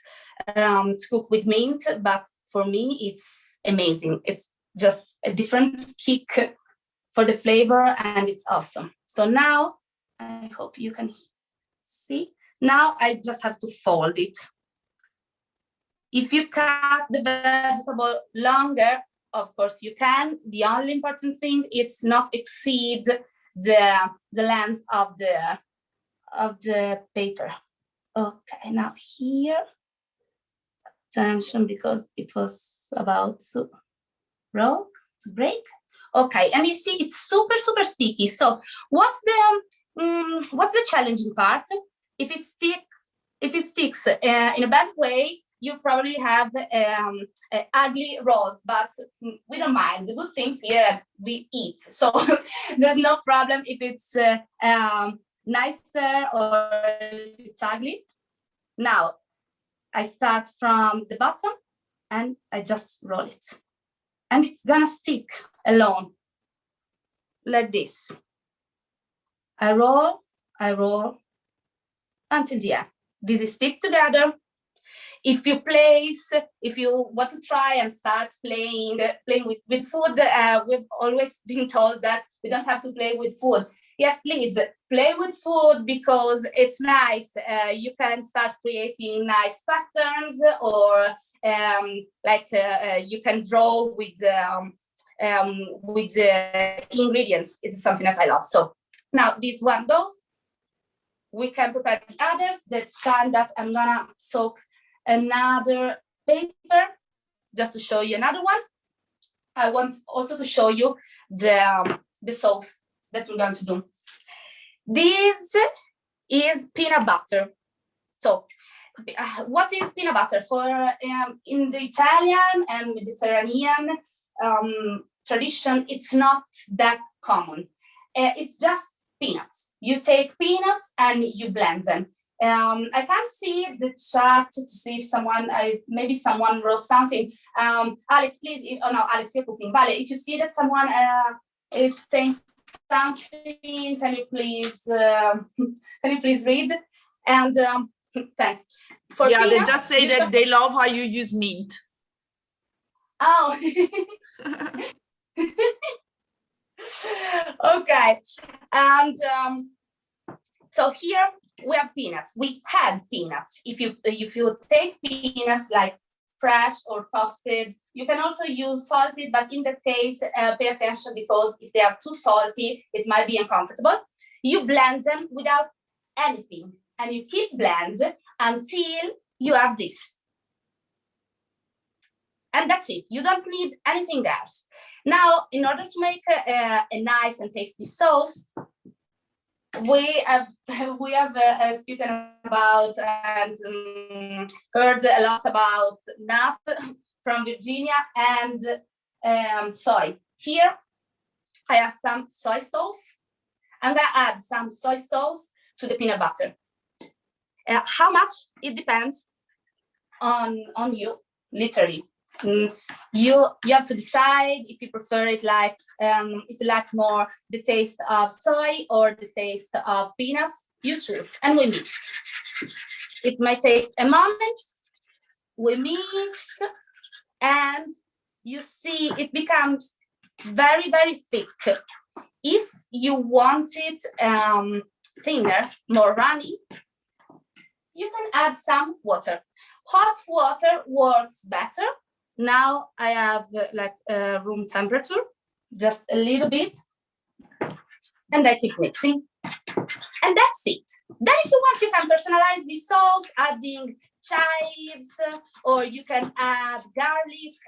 to cook with mint, but for me, it's amazing. It's just a different kick for the flavor, and it's awesome. So now, I hope you can see. Now I just have to fold it. If you cut the vegetable longer, of course you can. The only important thing is not exceed the length of the paper. Okay, now here, attention, because it was about to break. Okay, and you see it's super, super sticky. So what's the challenging part? If it sticks in a bad way, you probably have ugly rolls, but we don't mind. The good things here, we eat, so there's no problem if it's nicer or if it's ugly. Now I start from the bottom and I just roll it, and it's gonna stick alone like this. I roll until the end. This is stick together. If you want to try and start playing with food, we've always been told that we don't have to play with food. Yes, please play with food because it's nice. You can start creating nice patterns, or you can draw with ingredients. It's something that I love. So now this one goes. We can prepare the others. The time that I'm gonna soak another paper just to show you another one. I want also to show you the sauce that we're going to do. This is peanut butter. So what is peanut butter? For in the Italian and Mediterranean tradition, it's not that common. It's just peanuts. You take peanuts and you blend them. I can't see the chat to see if someone, maybe someone wrote something. Alex, please, oh no, Alex, you're cooking. Vale, if you see that someone is saying something, can you please read? And thanks. For peanuts, they just say that they love how you use mint. Oh. Okay. And so here we have peanuts. We had peanuts. If you take peanuts like fresh or toasted, you can also use salted, but in that case, pay attention because if they are too salty, it might be uncomfortable. You blend them without anything, and you keep blend until you have this. And that's it. You don't need anything else. Now, in order to make a nice and tasty sauce, we have spoken about and heard a lot about nut from Virginia and soy. Here, I have some soy sauce. I'm gonna add some soy sauce to the peanut butter. How much? It depends on you, literally. You have to decide if you prefer it like if you like more the taste of soy or the taste of peanuts. You choose and we mix. It might take a moment. We mix and you see it becomes very, very thick. If you want it thinner, more runny, you can add some water. Hot water works better. Now I have room temperature, just a little bit, and I keep mixing. And that's it. Then if you want, you can personalize the sauce, adding chives, or you can add garlic,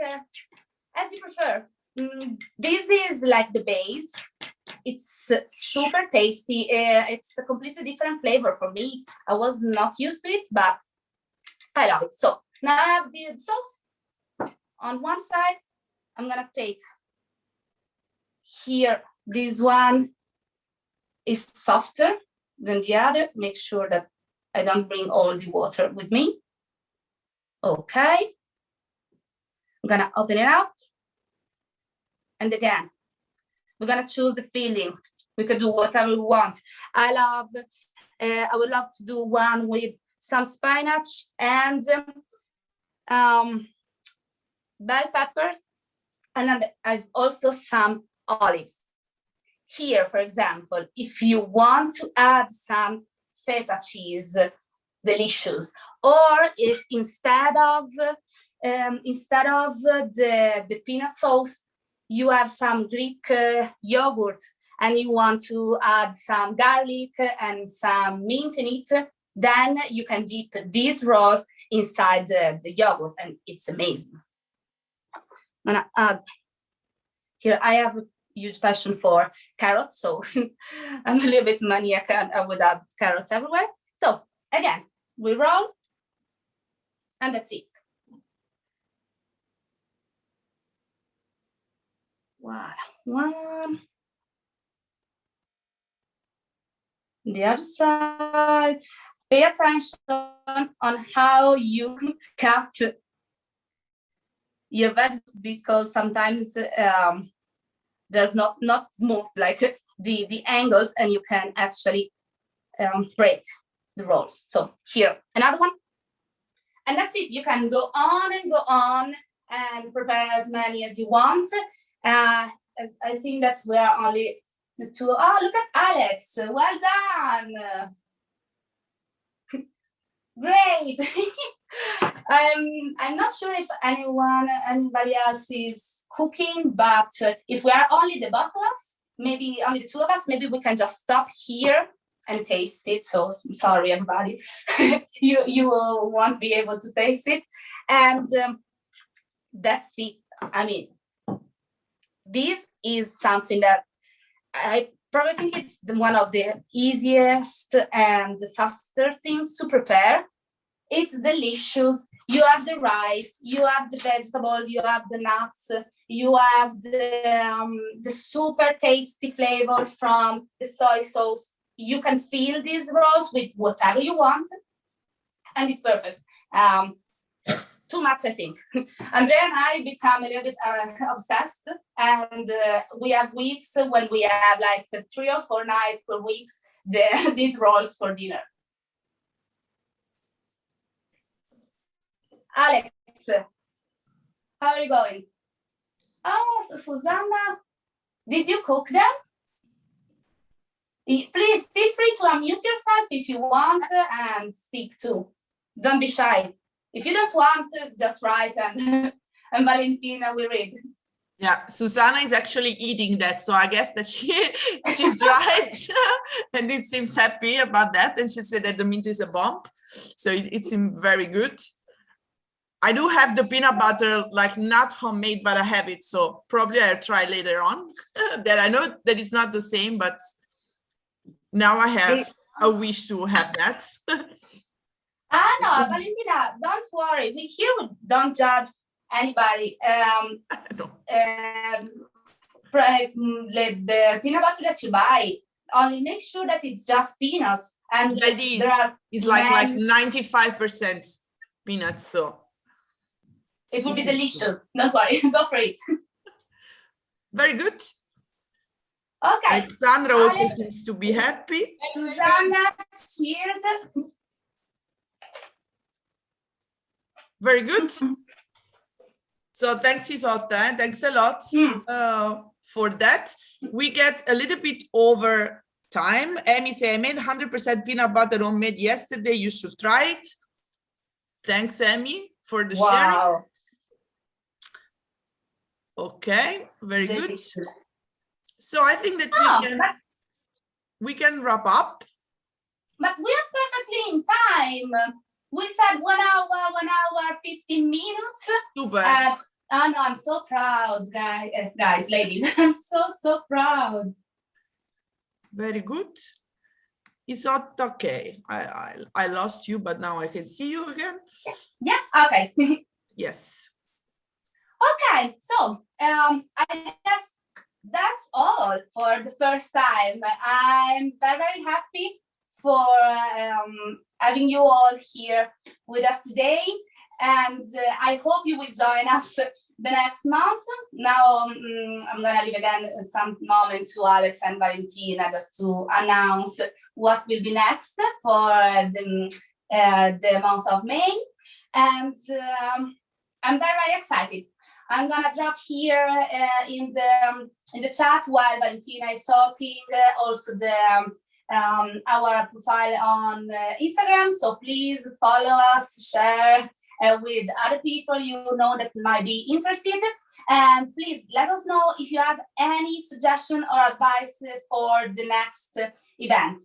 as you prefer. This is like the base. It's super tasty. It's a completely different flavor for me. I was not used to it, but I love it. So now I have the sauce. On one side, I'm gonna take here, this one is softer than the other. Make sure that I don't bring all the water with me. Okay. I'm gonna open it up. And again, we're gonna choose the filling. We could do whatever we want. I would love to do one with some spinach and bell peppers, and I've also some olives. Here, for example, if you want to add some feta cheese, delicious. Or if instead of the peanut sauce, you have some Greek yogurt and you want to add some garlic and some mint in it, then you can dip these raws inside the yogurt, and it's amazing. I'm gonna add here. I have a huge passion for carrots, so I'm a little bit maniac and I would add carrots everywhere. So again, we roll, and that's it. Wow, one. The other side. Pay attention on how you cut your veggies, because sometimes there's not smooth like the angles, and you can actually break the rolls. So here, another one. And that's it. You can go on and prepare as many as you want. I think that we are only Oh, look at Alex. Well done. Great. I'm not sure if anybody else is cooking, but if we are only the both of us, maybe only the two of us, maybe we can just stop here and taste it. So sorry, everybody, you won't be able to taste it. And that's it. I mean, this is something that I probably think it's one of the easiest and faster things to prepare. It's delicious. You have the rice, you have the vegetable, you have the nuts, you have the super tasty flavor from the soy sauce. You can fill these rolls with whatever you want, and it's perfect. Too much, I think. Andrea and I become a little bit obsessed, and we have weeks when we have like 3 or 4 nights per week these rolls for dinner. Alex, how are you going? Oh, so Susanna, did you cook them? Please feel free to unmute yourself if you want and speak too. Don't be shy. If you don't want, just write and Valentina will read. Yeah, Susanna is actually eating that, so I guess that she tried and it seems happy about that, and she said that the meat is a bomb, so it seemed very good. I do have the peanut butter, like not homemade, but I have it, so probably I'll try later on. That I know that it's not the same, but now I have a wish to have that. No, Valentina, don't worry. We here don't judge anybody. The peanut butter that you buy, only make sure that it's just peanuts. And it's like 95% peanuts, so it will be delicious. Don't worry, go for it. Very good. Okay. Alexandra also seems to be happy. Susanna, cheers. Very good. So thanks, Isotta. Thanks a lot for that. We get a little bit over time. Amy said, I made 100% peanut butter homemade yesterday. You should try it. Thanks, Amy, for the sharing. Okay, very good. So I think that we can wrap up. But we are perfectly in time. We said 1 hour, 15 minutes. Super. Oh no, I'm so proud, guys, ladies. I'm so proud. Very good. Isotta, okay. I lost you, but now I can see you again. Yeah, okay. Yes. Okay, so I guess that's all for the first time. I'm very happy for having you all here with us today, and I hope you will join us the next month. Now I'm gonna leave again some moment to Alex and Valentina just to announce what will be next for the month of May, and I'm very excited. I'm gonna drop here in the chat while Valentina is talking also our profile on Instagram. So please follow us, share with other people you know that might be interested, and please let us know if you have any suggestion or advice for the next event,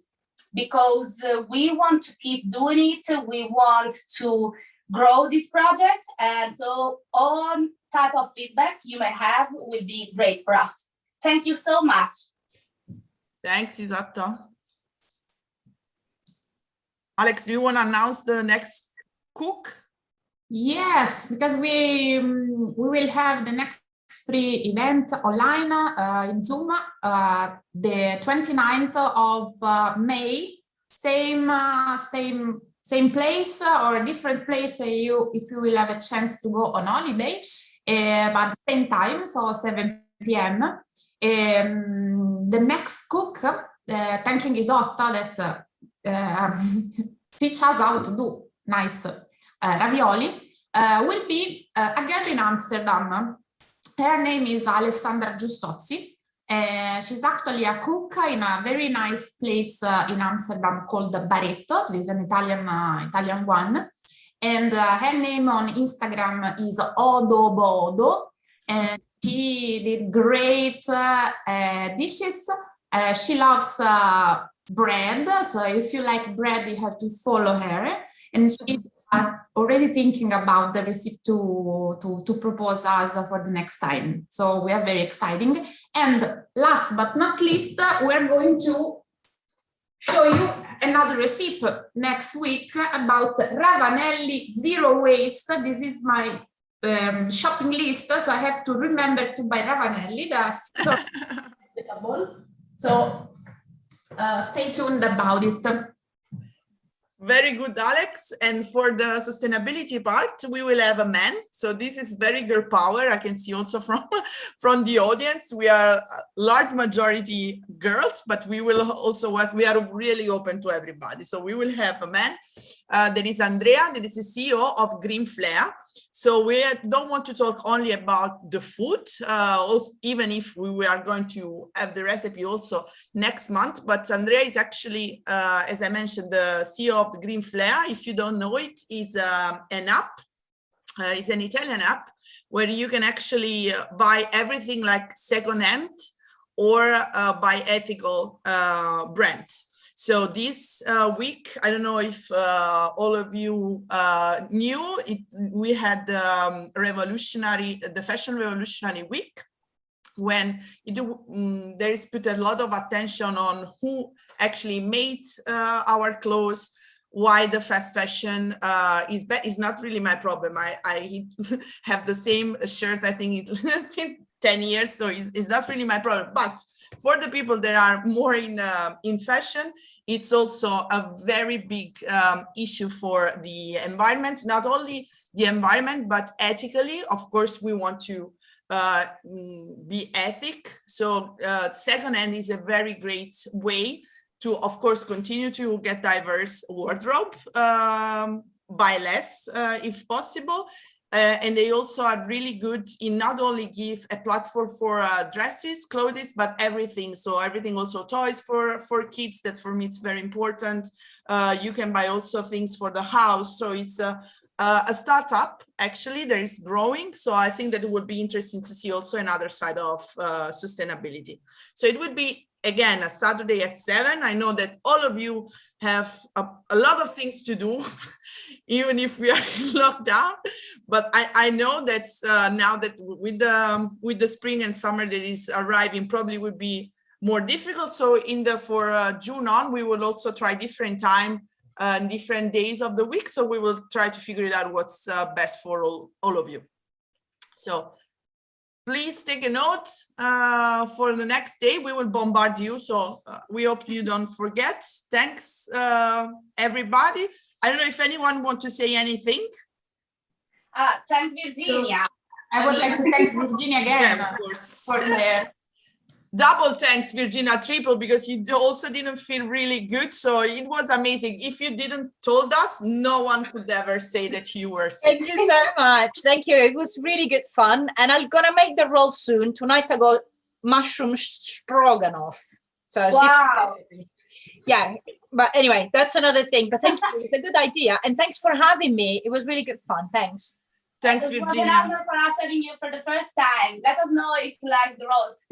because we want to keep doing it. We want to grow this project, and so all type of feedbacks you may have will be great for us. Thank you so much. Thanks, Isotta. Alex, do you want to announce the next cook? Yes, because we will have the next free event online in Zoom the 29th of May. Same place or different place if you will have a chance to go on holiday, but same time, so 7 p.m. The next cook, thanking Isotta that teach us how to do nice ravioli, will be a girl in Amsterdam. Her name is Alessandra Giustozzi. She's actually a cook in a very nice place in Amsterdam called Baretto. There's an Italian one. And her name on Instagram is Odobodo. And she did great dishes. She loves bread. So if you like bread, you have to follow her. And she's already thinking about the recipe to propose us for the next time. So we are very exciting. And last but not least, we're going to show you another recipe next week about ravanelli zero waste. This is my shopping list, so I have to remember to buy ravanelli. That's so vegetable. So stay tuned about it. Very good, Alex. And for the sustainability part, we will have a man. So this is very girl power. I can see also from the audience, we are a large majority girls, but we will also work. We are really open to everybody. So we will have a man. There is Andrea, that is the CEO of Green Flare. So we don't want to talk only about the food, also, even if we are going to have the recipe also next month. But Andrea is actually, as I mentioned, the CEO of the Green Flare. If you don't know it, it's an app. It's an Italian app where you can actually buy everything like secondhand or buy ethical brands. So this week, I don't know if all of you knew, we had the Fashion Revolutionary Week, when there is put a lot of attention on who actually made our clothes, why the fast fashion is not really my problem. I have the same shirt, I think, since 10 years, so it's not really my problem. But for the people that are more in fashion, it's also a very big issue for the environment, not only the environment, but ethically. Of course, we want to be ethic. So secondhand is a very great way to, of course, continue to get diverse wardrobe, buy less if possible. And they also are really good in not only give a platform for dresses, clothes, but everything. So everything, also toys for kids, that for me it's very important. You can buy also things for the house. So it's a startup actually that is growing. So I think that it would be interesting to see also another side of sustainability. So it would be, again, a Saturday at 7. I know that all of you have a lot of things to do, even if we are locked down. But I know that now that with the spring and summer that is arriving, probably would be more difficult. So for June on, we will also try different time and different days of the week. So we will try to figure it out what's best for all of you. So please take a note for the next day. We will bombard you. So we hope you don't forget. Thanks, everybody. I don't know if anyone wants to say anything. Thank Virginia. I would like to thank Virginia again, yeah, of course. For the double thanks, Virginia, triple, because you also didn't feel really good. So it was amazing. If you didn't told us, no one could ever say that you were sick. Thank you so much. Thank you. It was really good fun. And I'm going to make the roll soon. Tonight I got mushroom stroganoff. So wow. Yeah. But anyway, that's another thing. But thank you. It's a good idea. And thanks for having me. It was really good fun. Thanks. Thanks, Virginia. Virginia. It was an honor for us having you for the first time. Let us know if you like the rolls.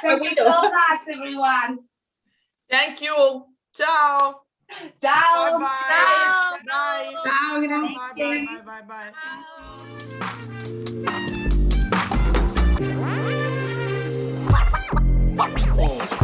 Thank you so much, everyone. Thank you. Ciao. Ciao. Bye-bye. Ciao. Bye. Ciao. Bye. Bye. Bye.